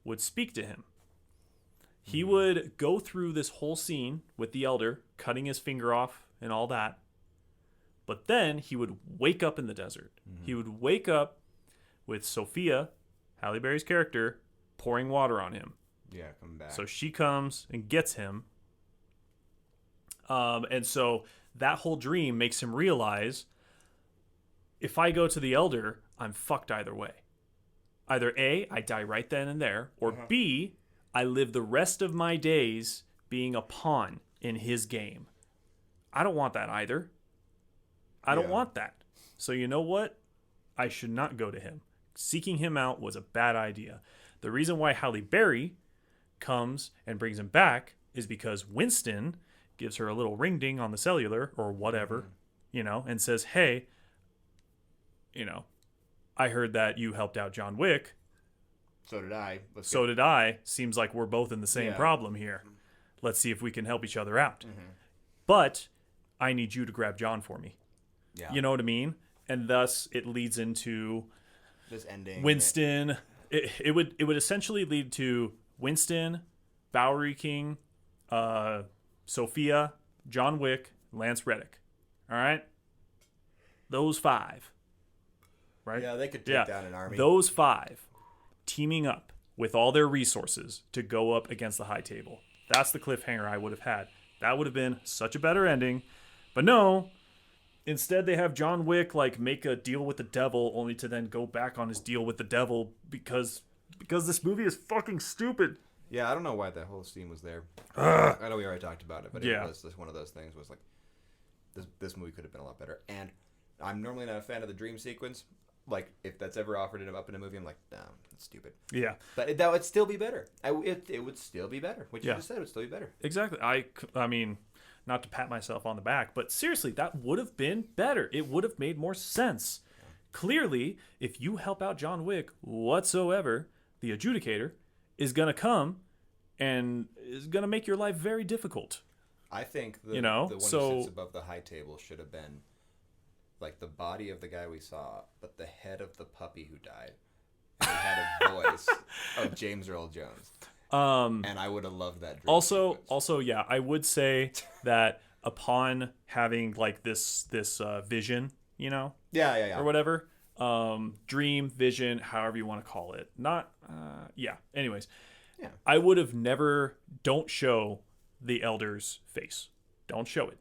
would speak to him. He would go through this whole scene with the elder, cutting his finger off and all that. But then he would wake up in the desert. He would wake up with Sophia, Halle Berry's character, pouring water on him. Yeah, come back. So she comes and gets him. And so that whole dream makes him realize, if I go to the elder, I'm fucked either way. Either A, I die right then and there, or B, I live the rest of my days being a pawn in his game. I don't want that either. I don't want that. So you know what? I should not go to him. Seeking him out was a bad idea. The reason why Halle Berry comes and brings him back is because Winston gives her a little ring ding on the cellular or whatever, and says, hey, I heard that you helped out John Wick. So did I. So did I. Seems like we're both in the same problem here. Let's see if we can help each other out. But I need you to grab John for me. Yeah. You know what I mean? and thus it leads into This ending. Winston. It would essentially lead to Winston, Bowery King, Sophia, John Wick, Lance Reddick. All right, those 5. Right? Yeah, they could take down an army. Those 5 teaming up with all their resources to go up against the High Table. That's the cliffhanger I would have had. That would have been such a better ending. But no, instead they have John Wick like make a deal with the devil, only to then go back on his deal with the devil because this movie is fucking stupid. Yeah, I don't know why that whole scene was there. I know we already talked about it, but Yeah. it was just one of those things. Was like, this movie could have been a lot better. And I'm normally not a fan of the dream sequence. Like, if that's ever offered up in a movie, I'm like, no, that's stupid. Yeah, But that would still be better. It would still be better. What you Yeah. just said would still be better. exactly. I mean, not to pat myself on the back, but seriously, that would have been better. It would have made more sense. Clearly, if you help out John Wick whatsoever, the adjudicator is going to come and is going to make your life very difficult. I think the, You know, the one so- who sits above the high table should have been like the body of the guy we saw, but the head of the puppy who died. And he had a voice of James Earl Jones. And I would have loved that. Dream sequence. Also, yeah, I would say that upon having like this vision, you know, Yeah. or whatever, dream, vision, however you want to call it. Not, yeah. Anyways, Yeah. I would have never. Don't show the elder's face. Don't show it.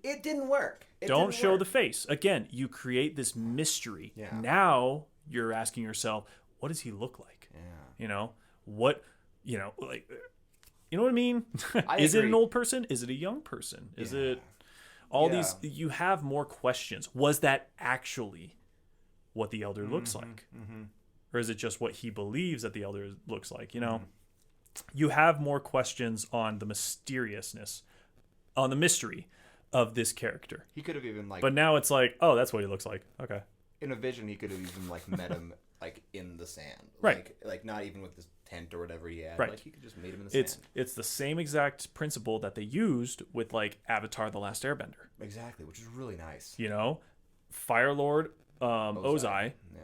It didn't work. Don't show the face. Again, you create this mystery. Yeah. Now you're asking yourself, what does he look like? Yeah. You know, what, you know, like, you know what I mean? I Is it an agree. old person? Is it a young person? Is it all Yeah. these? You have more questions. Was that actually what the elder looks like? Or is it just what he believes that the elder looks like? You know, you have more questions on the mysteriousness, on the mystery of this character. He could have even like, But now it's like, oh, that's what he looks like. Okay. in a vision, he could have even like met him like in the sand. Right. Like not even with this tent or whatever he had. Right. Like he could just meet him in the sand. It's the same exact principle that they used with like Avatar: The Last Airbender. Exactly, which is really nice. You know, Fire Lord Ozai, Yeah.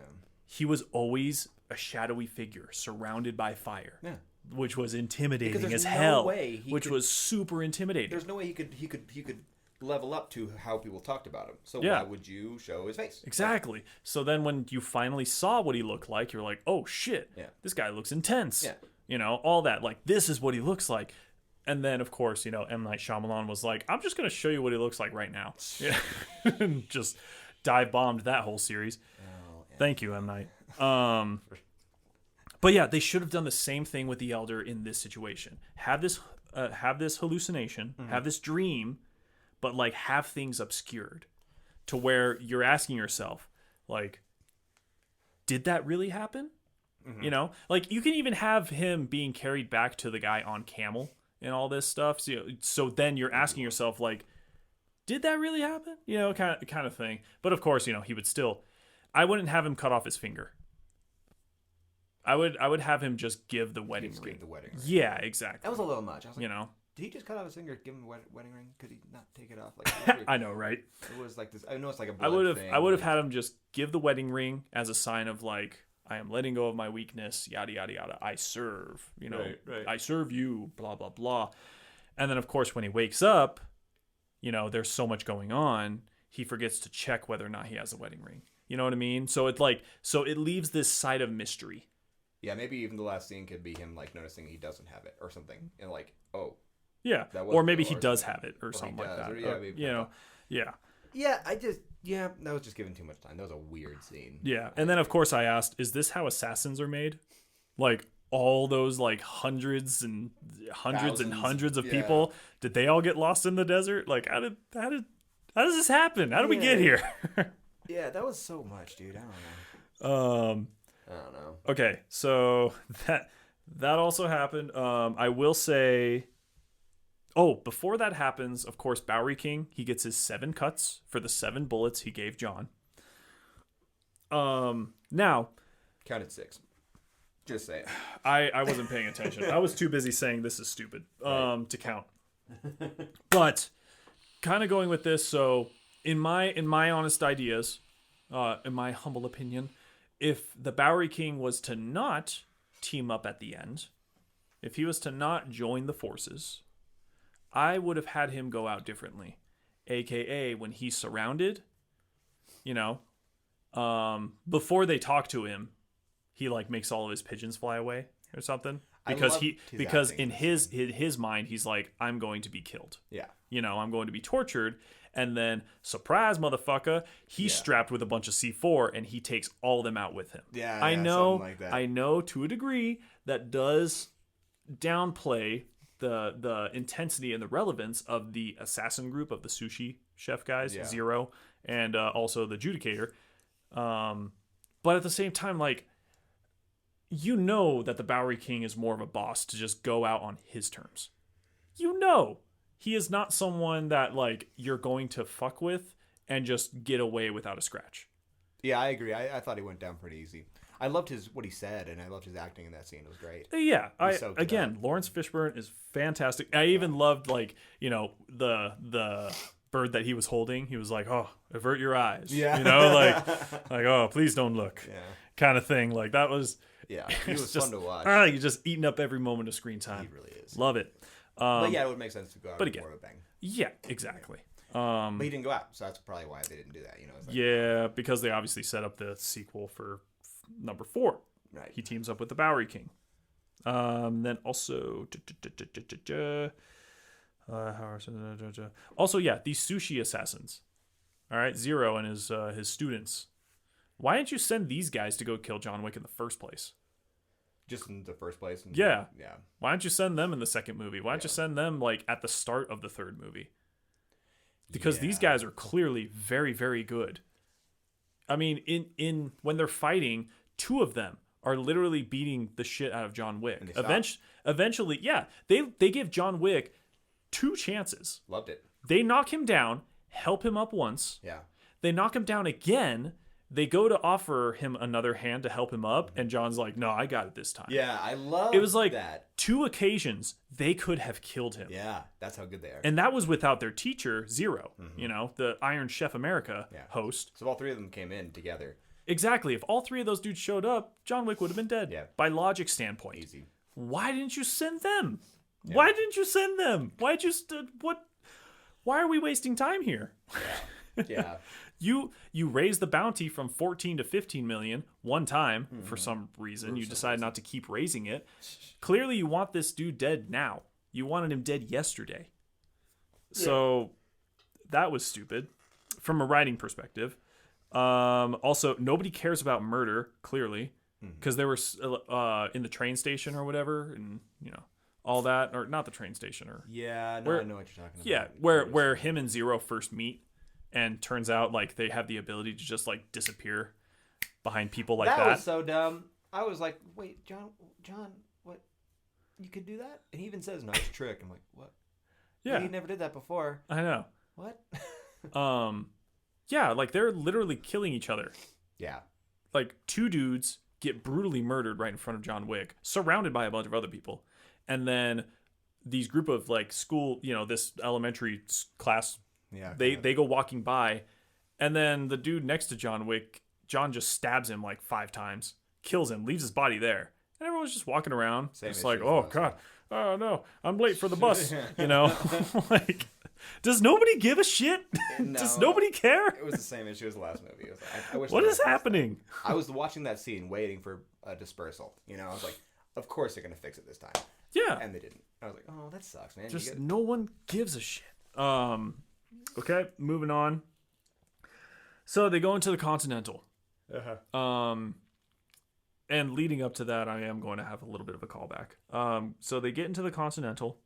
he was always a shadowy figure surrounded by fire. Yeah. Which was intimidating Because as there's no hell. way he Which could- was super intimidating. There's no way he could level up to how people talked about him. So Yeah. why would you show his face? Exactly. So then when you finally saw what he looked like, you're like, oh shit, Yeah. this guy looks intense. Yeah. You know, all that. Like, this is what he looks like. And then, of course, you know, M. Night Shyamalan was like, I'm just going to show you what he looks like right now. Yeah. And just dive bombed that whole series. Oh, yeah. Thank you, M. Night. But yeah, they should have done the same thing with the Elder in this situation. Have this hallucination, have this dream, but like have things obscured to where you're asking yourself, like, did that really happen? You know, like you can even have him being carried back to the guy on camel and all this stuff. So then you're asking yourself, like, did that really happen? You know, kind of thing. But of course, you know, he would still. I wouldn't have him cut off his finger. I would have him just give the wedding Just ring. give the wedding ring. Yeah, exactly. That was a little much. I was like, You know, did he just cut off his finger, give him the wedding ring? Could he not take it off? Like, I know, right? it was like this. I know it's like a I blood would have thing. have had him just give the wedding ring as a sign of like, I am letting go of my weakness, yada yada yada. I serve, you know, Right. I serve you, blah blah blah. And then of course when he wakes up, you know, there's so much going on, he forgets to check whether or not he has a wedding ring. You know what I mean? So it's like, so it leaves this side of mystery. Yeah, maybe even the last scene could be him like noticing he doesn't have it or something, and like, oh, Yeah, That was or maybe the he last does thing. have it or Or he something like does, that. or, yeah, Or, maybe- you know, yeah. yeah, that was just giving too much time. That was a weird scene. Yeah, and then of course I asked, is this how assassins are made? Like all those like hundreds and Thousands, hundreds of yeah. people, did they all get lost in the desert? Like how does this happen? How did we get here? Yeah, that was so much, dude. I don't know. I don't know. Okay, so that also happened. I will say, before that happens, of course, Bowery King, he gets his 7 cuts for the 7 bullets he gave John. Now, Counted 6. Just say it. I wasn't paying attention. I was too busy saying this is stupid to count. But kind of going with this, so in my honest ideas, in my humble opinion, if the Bowery King was to not team up at the end, if he was to not join the forces, I would have had him go out differently. AKA when he's surrounded, before they talk to him, he like makes all of his pigeons fly away or something. Because in his mind, he's like, I'm going to be killed. Yeah. I'm going to be tortured. And then, surprise, motherfucker, he's strapped with a bunch of C4 and he takes all of them out with him. Yeah, I know, something like that. I know to a degree that does downplay the intensity and the relevance of the assassin group of the sushi chef guys, Zero, and also the Judicator. But at the same time, like, that the Bowery King is more of a boss to just go out on his terms. He is not someone that, like, you're going to fuck with and just get away without a scratch. Yeah, I agree. I thought he went down pretty easy. I loved what he said, and I loved his acting in that scene. It was great. Yeah, Lawrence Fishburne is fantastic. I even loved, like, the bird that he was holding. He was like, "Oh, avert your eyes." Yeah. like, "Oh, please don't look." Yeah. Kind of thing. Like, that was. Yeah, he was fun to watch. You're just eating up every moment of screen time. He really is. Love it. But yeah, it would make sense to go out with more of a bang. Yeah, exactly. But he didn't go out, so that's probably why they didn't do that. It's like, because they obviously set up the sequel for number 4. Right. He teams up with the Bowery King. Then also, these sushi assassins. All right, Zero and his students. Why didn't you send these guys to go kill John Wick in the first place? Just in the first place. Yeah. Why don't you send them in the second movie? Why don't you send them like at the start of the third movie? Because these guys are clearly very, very good. I mean, in when they're fighting, 2 of them are literally beating the shit out of John Wick. Eventually, they give John Wick 2 chances. Loved it. They knock him down, help him up once. Yeah. They knock him down again. They go to offer him another hand to help him up, and John's like, "No, I got it this time." Yeah, I love it. Was like that. 2 occasions they could have killed him. Yeah, that's how good they are. And that was without their teacher, Zero. The Iron Chef America host. So all 3 of them came in together. Exactly. If all 3 of those dudes showed up, John Wick would have been dead. Yeah. By logic standpoint. Easy. Why didn't you send them? Yeah. Why didn't you send them? Why are we wasting time here? Yeah. You raised the bounty from 14 to 15 million one time for some reason. You decided not to keep raising it. Clearly, you want this dude dead now. You wanted him dead yesterday. So that was stupid from a writing perspective. Also, nobody cares about murder, clearly, because they were in the train station or whatever, and all that, or not the train station, or I know what you're talking about. Yeah, where him and Zero first meet. And turns out, like, they have the ability to just, like, disappear behind people like that. That was so dumb. I was like, wait, John, what? You could do that? And he even says, no, it's a trick. I'm like, what? Yeah. He never did that before. I know. What? Yeah, like, they're literally killing each other. Yeah. Like, 2 dudes get brutally murdered right in front of John Wick, surrounded by a bunch of other people. And then these group of, like, school, this elementary class. Yeah, they go walking by, and then the dude next to John Wick, John just stabs him like 5 times, kills him, leaves his body there, and everyone's just walking around, just like, oh god, oh no, I'm late for the bus, like, does nobody give a shit? No, does nobody care? It was the same issue as the last movie. I wish what is happening? I was watching that scene, waiting for a dispersal. I was like, of course they're gonna fix it this time. Yeah, and they didn't. I was like, oh, that sucks, man. Just no one gives a shit. Okay, moving on. So they go into the Continental. And leading up to that, I am going to have a little bit of a callback. So they get into the Continental.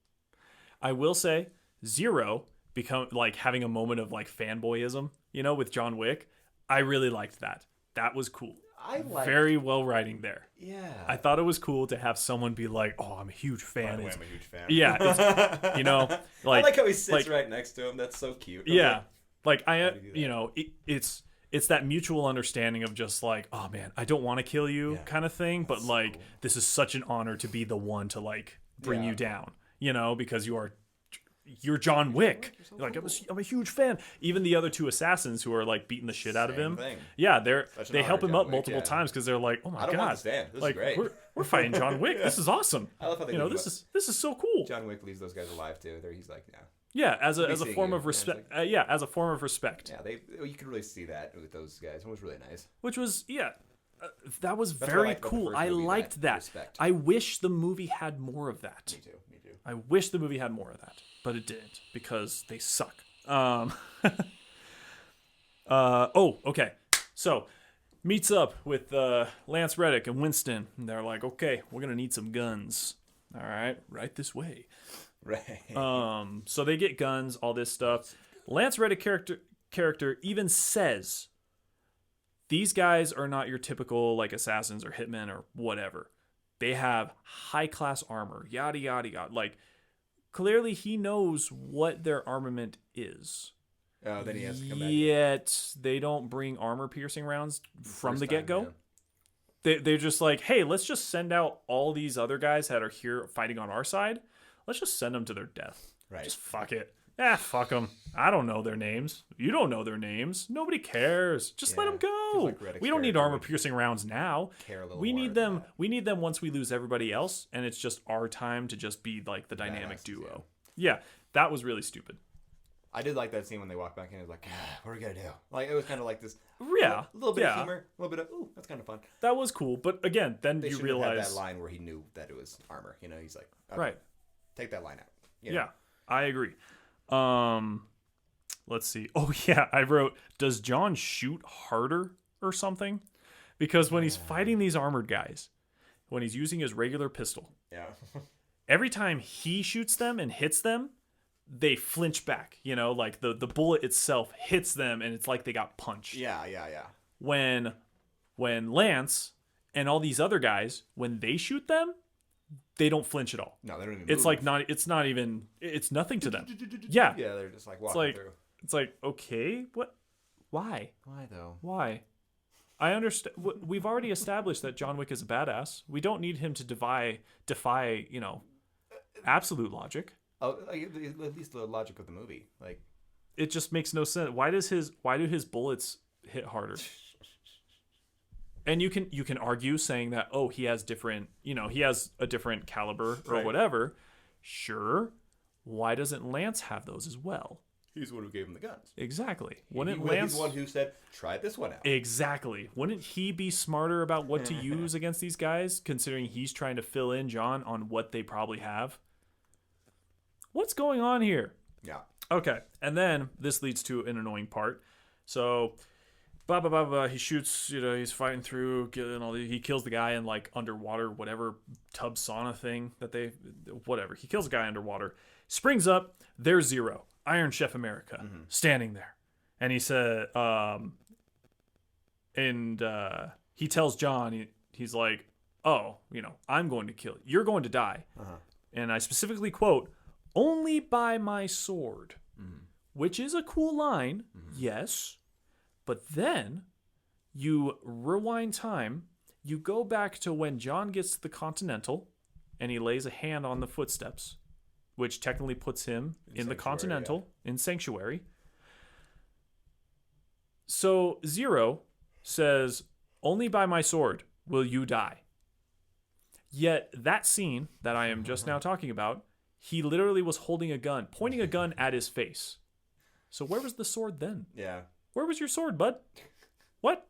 I will say, Zero become like having a moment of like fanboyism, with John Wick. I really liked that. That was cool. Very well writing there. Yeah. I thought it was cool to have someone be like, "Oh, I'm a huge fan." By the way, I'm a huge fan. Yeah, I like how he sits right next to him. That's so cute. Yeah, like it's that mutual understanding of just like, oh man, I don't want to kill you kind of thing, but like this is such an honor to be the one to like bring you down, because you are you're John Wick. You're so Like cool. I'm a huge fan. Even the other two assassins who are like beating the shit out of him. Thing. Yeah, Such an they help honor, him John up Wick, multiple yeah. times because they're like, oh my I don't god, want to stand. This like is great. we're fighting John Wick. This is awesome. I love how they This is so cool. John Wick leaves those guys alive too. He's like, yeah. Yeah, as a seeing form you. of Yeah, it's respect. Yeah, as a form of respect. Yeah, you could really see that with those guys. It was really nice. Which was that was That's what I very liked about the cool. first I movie, liked that. respect. I wish the movie had more of that. Me too. I wish the movie had more of that, but it didn't because they suck. Okay. So, meets up with Lance Reddick and Winston, and they're like, okay, we're gonna need some guns. All right, right this way. Right. So they get guns, all this stuff. Lance Reddick character even says, these guys are not your typical like assassins or hitmen or whatever. They have high class armor, yada yada yada. Like clearly he knows what their armament is. Oh, then he has to come back. Yet they don't bring armor piercing rounds from First the time, get go. yeah. They're just like, hey, let's just send out all these other guys that are here fighting on our side. Let's just send them to their death. Right. Just fuck it. Fuck them. I don't know their names. You don't know their names. Nobody cares. Just let Yeah. them Feels go. like Reddick's We don't need character armor would piercing rounds now. care a little We more need than them. that. We need them once we lose everybody else, and it's just our time to just be like the dynamic Badasses, duo. Yeah, that was really stupid. I did like that scene when they walked back in. It was like, what are we gonna do? Like it was kind of like this. Yeah, A little bit yeah. of humor, a little bit of ooh, that's kind of fun. That was cool, but again, then They you should have had realize, that line where he knew that it was armor. You know, he's like, okay, right? take that line out. You know? Yeah, I agree. Let's see. Oh yeah, I wrote, does John shoot harder or something? Because when he's fighting these armored guys, when he's using his regular pistol, Yeah. every time he shoots them and hits them, they flinch back. You know, like the bullet itself hits them and it's like they got punched. yeah. When Lance and all these other guys, when they shoot them, they don't flinch at all. No, they don't even. It's move. like it's nothing to them. Yeah. Yeah, they're just like walking like through. It's like, okay, what? Why? Why though? Why? I understand. We've already established that John Wick is a badass. We don't need him to defy, absolute logic. Oh, at least the logic of the movie. Like, It just makes no sense. Why do his bullets hit harder? And you can argue saying that, oh, he has a different caliber or Right. whatever. Sure. Why doesn't Lance have those as well? he's the one who gave him the guns. Exactly. He's Wouldn't Lance the one who said, "Try this one out." Exactly. Wouldn't he be smarter about what to use against these guys, considering he's trying to fill in John on what they probably have? What's going on here? Yeah. Okay. And then this leads to an annoying part. So, blah, blah, blah, blah. He shoots, he's fighting through, he kills the guy in like underwater, whatever tub sauna thing whatever. He kills a guy underwater, springs up. There's Zero, Iron Chef America, standing there. And he said, he tells John, he's like, oh, I'm going to kill you. You're going to die. And I specifically quote, only by my sword, which is a cool line. Yes. But then you rewind time. You go back to when John gets to the Continental and he lays a hand on the footsteps, which technically puts him in the Sanctuary, Continental, in Sanctuary. So Zero says, only by my sword will you die. Yet that scene that I am just now talking about, he literally was holding a gun, pointing a gun at his face. So where was the sword then? Yeah. Where was your sword, bud? What?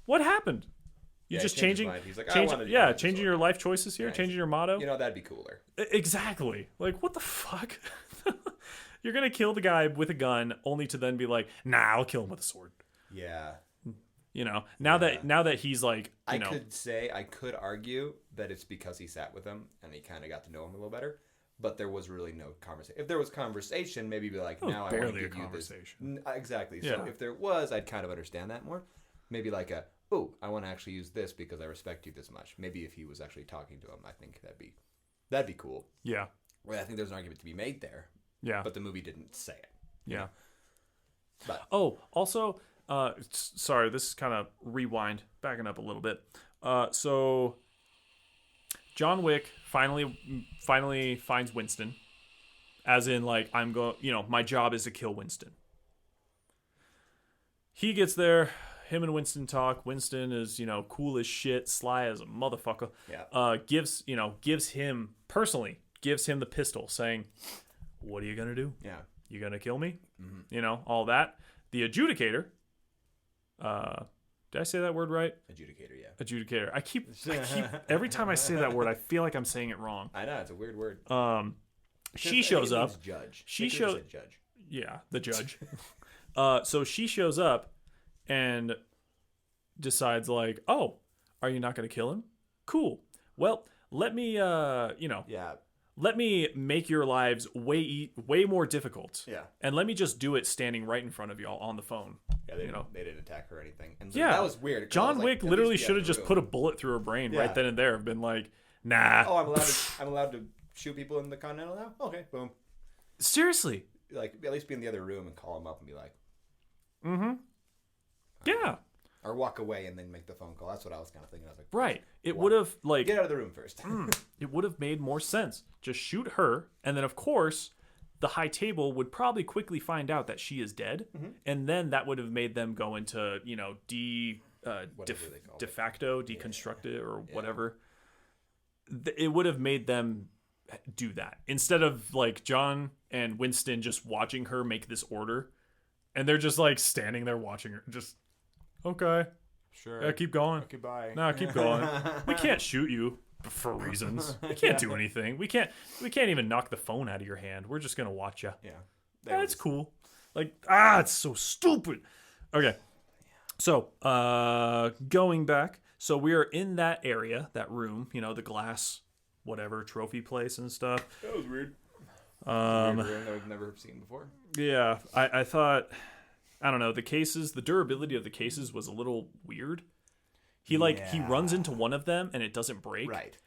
What happened? You Yeah, just he changed changing, his mind. He's like, I wanted to use the changing sword. your life choices here, Yeah, changing your motto. That'd be cooler. Exactly. Like, what the fuck? You're gonna kill the guy with a gun, only to then be like, nah, I'll kill him with a sword. Yeah. Now that he's like, I could argue that it's because he sat with him and he kind of got to know him a little better. But there was really no conversation. If there was conversation, maybe be like, now I want to barely a give you this. conversation. Exactly. Yeah. So if there was, I'd kind of understand that more. Maybe like I want to actually use this because I respect you this much. Maybe if he was actually talking to him, I think that'd be cool. yeah, Well, I think there's an argument to be made there. yeah, But the movie didn't say it. yeah. But Oh, also, sorry, this is kind of backing up a little bit. So John Wick finally finds Winston, as in like I'm going. My job is to kill Winston. He gets there. Him and Winston talk. Winston is, cool as shit, sly as a motherfucker. Yeah. Gives him the pistol, saying, "What are you gonna do? Yeah. You gonna kill me?" Mm-hmm. All that. The adjudicator. Did I say that word right? Adjudicator, yeah. Adjudicator. I keep every time I say that word, I feel like I'm saying it wrong. I know, it's a weird word. She shows up. Judge. She shows. Judge. Yeah, the judge. So she shows up and decides like, "Oh, are you not going to kill him? Cool. Well, let me Yeah. let me make your lives way more difficult. Yeah. And let me just do it standing right in front of y'all on the phone." Yeah, they didn't attack her or anything. And so Yeah. that was weird. 'Cause I John was like, Wick at literally least be should out have of just the put a room. bullet through her brain Yeah. right then and there. Been like, nah. Oh, I'm allowed to shoot people in the Continental now? Okay, boom. Seriously. Like, at least be in the other room and call them up and be like... Mm-hmm. Yeah. Or walk away and then make the phone call. That's what I was kind of thinking. I was like... Right. It would have, like... Get out of the room first. It would have made more sense. Just shoot her, and then, of course, the High Table would probably quickly find out that she is dead, and then that would have made them go into, de facto, deconstruct it, or whatever. It would have made them do that. Instead of, like, John and Winston just watching her make this order, and they're just, like, standing there watching her. Just, okay. Sure. Yeah, keep going. Okay, bye. No, keep going. We can't shoot you for reasons. We can't do anything. We can't even knock the phone out of your hand. We're just gonna watch you. Yeah. That's cool. Like, it's so stupid. Okay. So, going back. So we are in that area, that room, the glass, whatever, trophy place and stuff. That was weird. Weird room that I've never seen before. Yeah. I thought, I don't know, the durability of the cases was a little weird. He runs into one of them and it doesn't break. Right.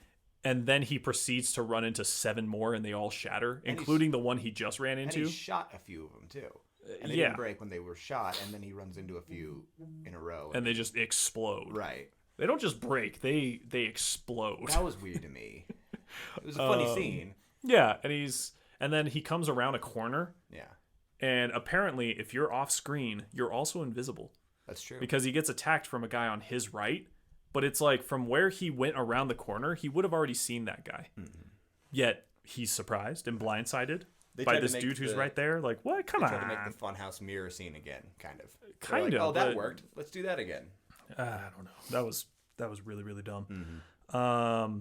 And then he proceeds to run into 7 more and they all shatter, including the one he just ran into. And he shot a few of them too. And they didn't break when they were shot, and then he runs into a few in a row. And they just explode. Right. They don't just break, they explode. That was weird to me. It was a funny scene. Yeah, and then he comes around a corner. Yeah. And apparently, if you're off screen, you're also invisible. That's true. Because he gets attacked from a guy on his right, but it's like from where he went around the corner, he would have already seen that guy. Mm-hmm. Yet he's surprised and blindsided by this dude who's right there. Like, what? Come on. They tried to make the funhouse mirror scene again, kind of. Kind of. Oh, that worked. Let's do that again. I don't know. That was really, really dumb. Mm-hmm.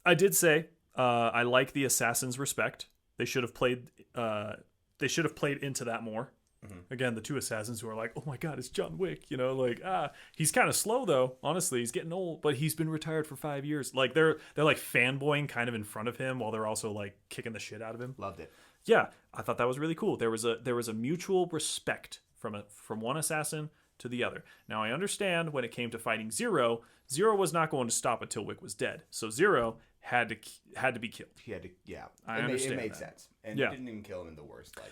I did say I like the assassin's respect. They should have played into that more. Mm-hmm. Again, the 2 assassins who are like, "Oh my god, it's John Wick," he's kind of slow though. Honestly, he's getting old, but he's been retired for 5 years. Like they're like fanboying kind of in front of him while they're also like kicking the shit out of him. Loved it. Yeah, I thought that was really cool. There was a mutual respect from one assassin to the other. Now I understand when it came to fighting Zero was not going to stop until Wick was dead. So Zero had to be killed. He had to, yeah. I understand. It made that. sense, and yeah. It didn't even kill him in the worst way.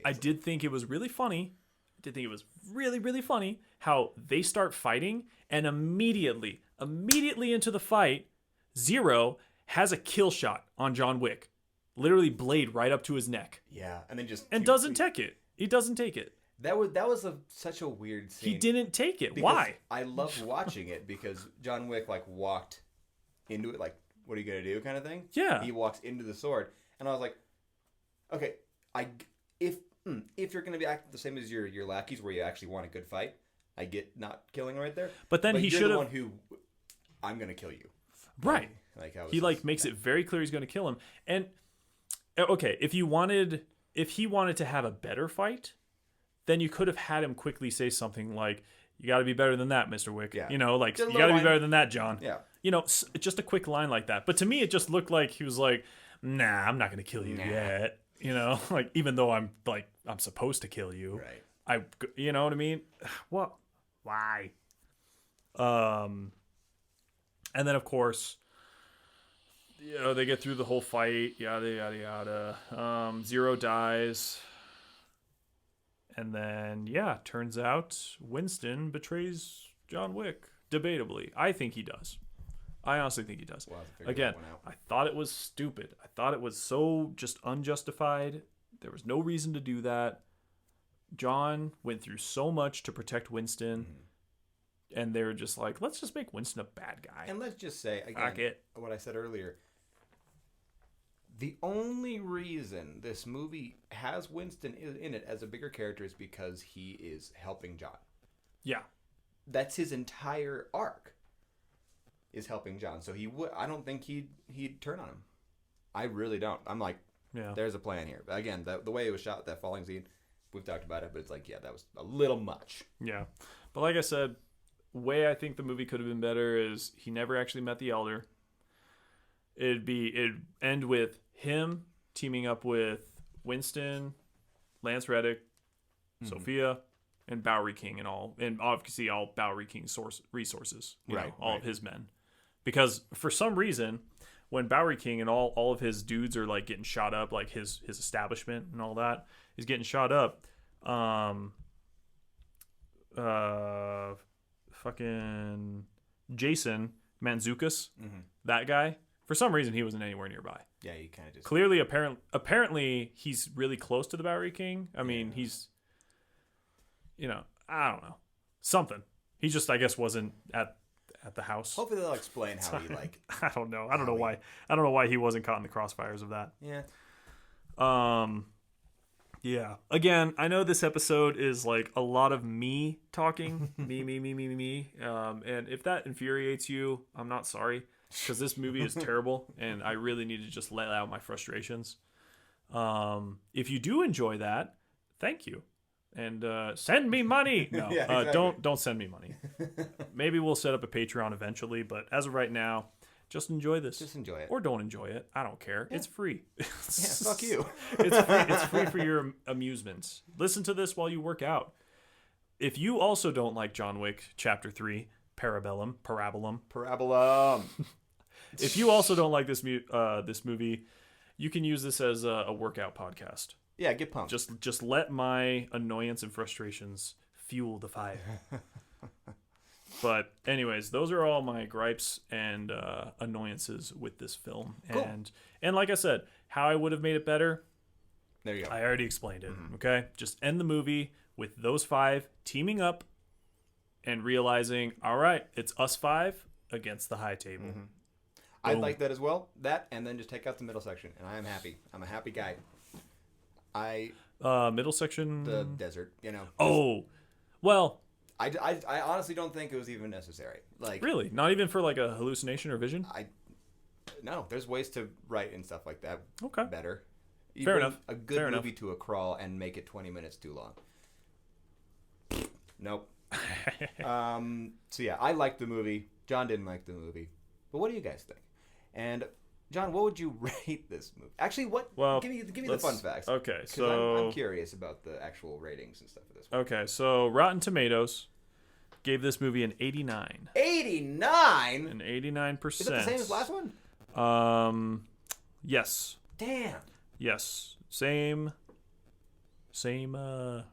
I did think it was really funny. I did think it was really, really funny how they start fighting, and immediately into the fight, Zero has a kill shot on John Wick, literally blade right up to his neck. Yeah, and then doesn't take it. He doesn't take it. That was such a weird scene. He didn't take it. Because why? I loved watching it because John Wick walked into it like, what are you gonna do, kind of thing. Yeah. He walks into the sword, and I was like, okay, if you're gonna be acting the same as your lackeys, where you actually want a good fight, I get not killing right there. But then he should have. The one who, I'm gonna kill you. Right. He makes it very clear he's gonna kill him. And okay, if he wanted to have a better fight, then you could have had him quickly say something like, "You got to be better than that, Mr. Wick." Yeah. You got to be better than that, John. Yeah. Just a quick line like that. But to me, it just looked like he was like, "Nah, I'm not going to kill you yet." Even though I'm supposed to kill you. Right. You know what I mean? What? Why? And then of course, they get through the whole fight. Yada yada yada. Zero dies. And then, turns out Winston betrays John Wick. Debatably. I think he does. I honestly think he does. We'll have to figure Again, that one out. I thought it was stupid. I thought it was so just unjustified. There was no reason to do that. John went through so much to protect Winston, and they're just like, let's just make Winston a bad guy. And let's just say, Fuck again, it. what I said earlier. The only reason this movie has Winston in it as a bigger character is because he is helping John. Yeah. That's his entire arc, is helping John. So I don't think he'd turn on him. I really don't. I'm like, Yeah. there's a plan here. But again, the way it was shot, that falling scene, we've talked about it, but it's like, yeah, that was a little much. Yeah. But like I said, way I think the movie could have been better is he never actually met the Elder. It'd end with him teaming up with Winston, Lance Reddick, Sophia, and Bowery King and obviously all Bowery King's resources, all of his men. Because for some reason, when Bowery King and all of his dudes are like getting shot up, like his establishment and all that is getting shot up, fucking Jason Mantzoukas, that guy, for some reason he wasn't anywhere nearby. Yeah, he kind of just... Clearly, apparently he's really close to the Bowery King. I mean, he's, I don't know, something. He just, I guess, wasn't at the house. Hopefully they'll explain how he, like... I don't know. I don't know why. I don't know why he wasn't caught in the crossfires of that. Yeah. Yeah. Again, I know this episode is like a lot of me talking. me. And if that infuriates you, I'm not sorry. Because this movie is terrible, and I really need to just let out my frustrations. If you do enjoy that, thank you, and send me money. No, Yeah, exactly. Don't send me money. Maybe we'll set up a Patreon eventually, but as of right now, just enjoy this. Just enjoy it. Or don't enjoy it. I don't care. It's free. Yeah, fuck you. It's free for your amusements. Listen to this while you work out. If you also don't like John Wick Chapter 3, Parabellum. If you also don't like this movie, you can use this as a workout podcast. Yeah, get pumped. Just let my annoyance and frustrations fuel the fire. But anyways, those are all my gripes and annoyances with this film. Cool. And like I said, how I would have made it better, There you go. I already explained it. Okay? Just end the movie with those 5 teaming up and realizing, all right, it's us 5 against the high table. I'd like that as well. That, and then just take out the middle section, and I am happy. I'm a happy guy. Middle section. The desert, you know. Oh, well. I honestly don't think it was even necessary. Like, Really? Not even for like a hallucination or vision? No, there's ways to write and stuff like that. Okay. Better. You Fair bring enough. A good Fair movie enough. to a crawl and make it 20 minutes too long. Nope. So yeah, I liked the movie. John didn't like the movie. But what do you guys think? And John, what would you rate this movie? Actually, give me the fun facts. Okay, 'Cause so I'm curious about the actual ratings and stuff for this one. Okay, so Rotten Tomatoes gave this movie an 89. 89? An 89%. Is it the same as last one? Yes. Damn. Yes. Same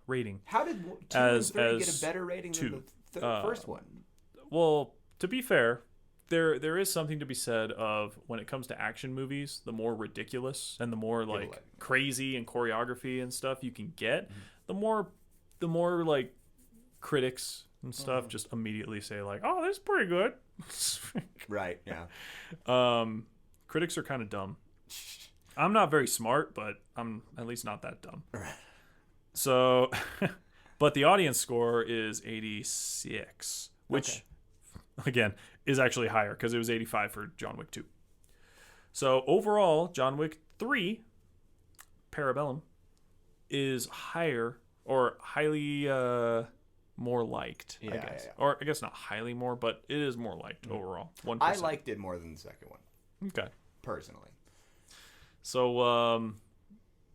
rating. How did 2 and 3 get a better rating than the first one? Well, to be fair, there is something to be said of when it comes to action movies, the more ridiculous and the more like crazy and choreography and stuff you can get, the more like critics and stuff just immediately say like, "Oh, this is pretty good." Right, yeah. Critics are kind of dumb. I'm not very smart, but I'm at least not that dumb. So, but the audience score is 86, which again is actually higher because it was 85 for John Wick 2. So overall, John Wick 3, Parabellum, is higher or highly more liked, I guess. Yeah. Or I guess not highly more, but it is more liked overall. 1%. I liked it more than the second one, Okay. personally. So,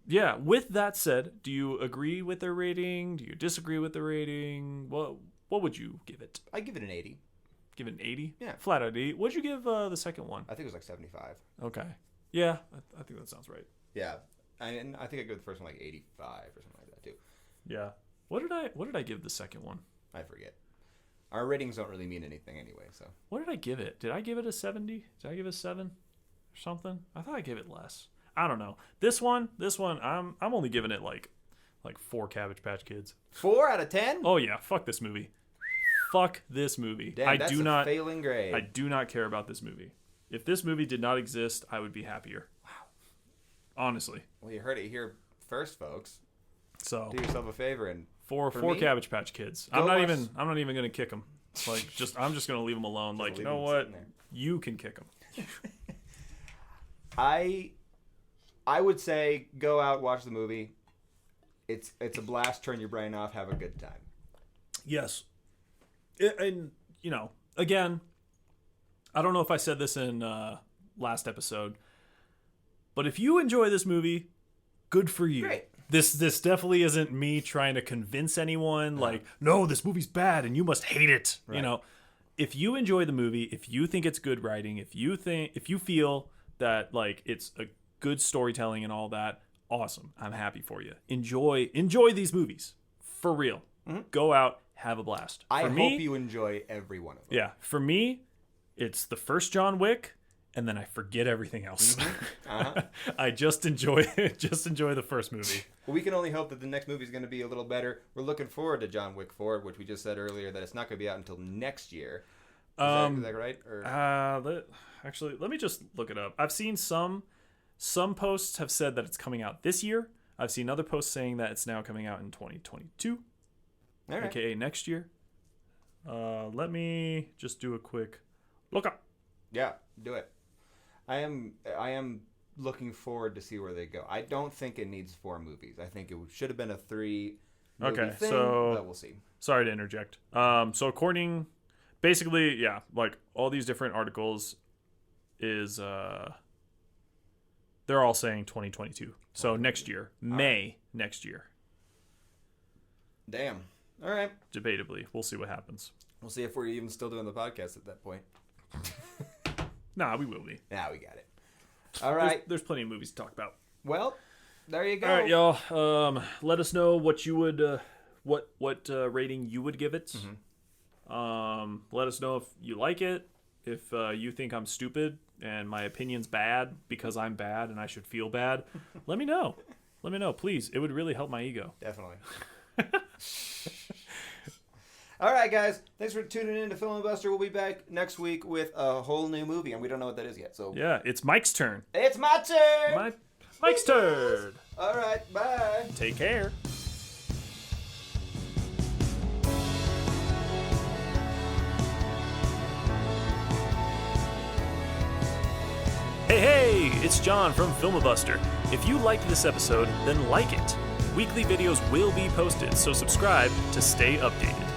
yeah, with that said, do you agree with their rating? Do you disagree with the rating? What would you give it? I give it an 80. Give it an 80? Yeah. Flat out 80. What'd you give the second one? I think it was like 75. Okay. Yeah, I think that sounds right. Yeah. And I think I give the first one like 85 or something like that too. Yeah. What did I give the second one? I forget. Our ratings don't really mean anything anyway. So What did I give it? Did I give it a 70? Did I give it a 7 or something? I thought I gave it less. I don't know. This one, I'm only giving it like 4 Cabbage Patch Kids. 4 out of 10. Oh yeah, fuck this movie. Fuck this movie. Damn, that's a failing grade. I do not care about this movie. If this movie did not exist, I would be happier. Wow. Honestly. Well, you heard it here first, folks. So Do yourself a favor and four me, Cabbage Patch Kids. I'm not even gonna kick them. I'm just gonna leave them alone. Like, you know what? You can kick them. I would say go out, watch the movie. It's a blast. Turn your brain off. Have a good time. Yes. And, you know, again, I don't know if I said this in last episode, but if you enjoy this movie, good for you. Great. This definitely isn't me trying to convince anyone, like, no, this movie's bad and you must hate it. Right. You know, if you enjoy the movie, if you think it's good writing, if you feel that, like, it's a good storytelling and all that, awesome. I'm happy for you. Enjoy these movies. For real. Mm-hmm. Go out. Have a blast. I hope you enjoy every one of them. Yeah. For me, it's the first John Wick, and then I forget everything else. Mm-hmm. Uh-huh. I just enjoy the first movie. Well, we can only hope that the next movie is going to be a little better. We're looking forward to John Wick 4, which we just said earlier that it's not going to be out until next year. Is that right? Or... Actually, let me just look it up. I've seen some posts have said that it's coming out this year. I've seen other posts saying that it's now coming out in 2022. All right. AKA next year. Let me just do a quick look up. Yeah, do it. I am looking forward to see where they go. I don't think it needs 4 movies. I think it should have been a 3 movie thing, but we'll see. Sorry to interject. So according, basically, yeah, like all these different articles is they're all saying 2022. So next year, May next year. Damn. All right. Debatably. We'll see what happens. We'll see if we're even still doing the podcast at that point. Nah, we will be. Nah, we got it. All right. There's plenty of movies to talk about. Well, there you go. All right, y'all. Let us know what you would, what rating you would give it. Mm-hmm. Let us know if you like it. If you think I'm stupid and my opinion's bad because I'm bad and I should feel bad, let me know. Let me know, please. It would really help my ego. Definitely. All right, guys. Thanks for tuning in to Film Buster. We'll be back next week with a whole new movie, and we don't know what that is yet. So yeah, it's Mike's turn. It's my turn. Mike's turn. All right. Bye. Take care. Hey, it's John from Filmabuster. If you liked this episode, then like it. Weekly videos will be posted, so subscribe to stay updated.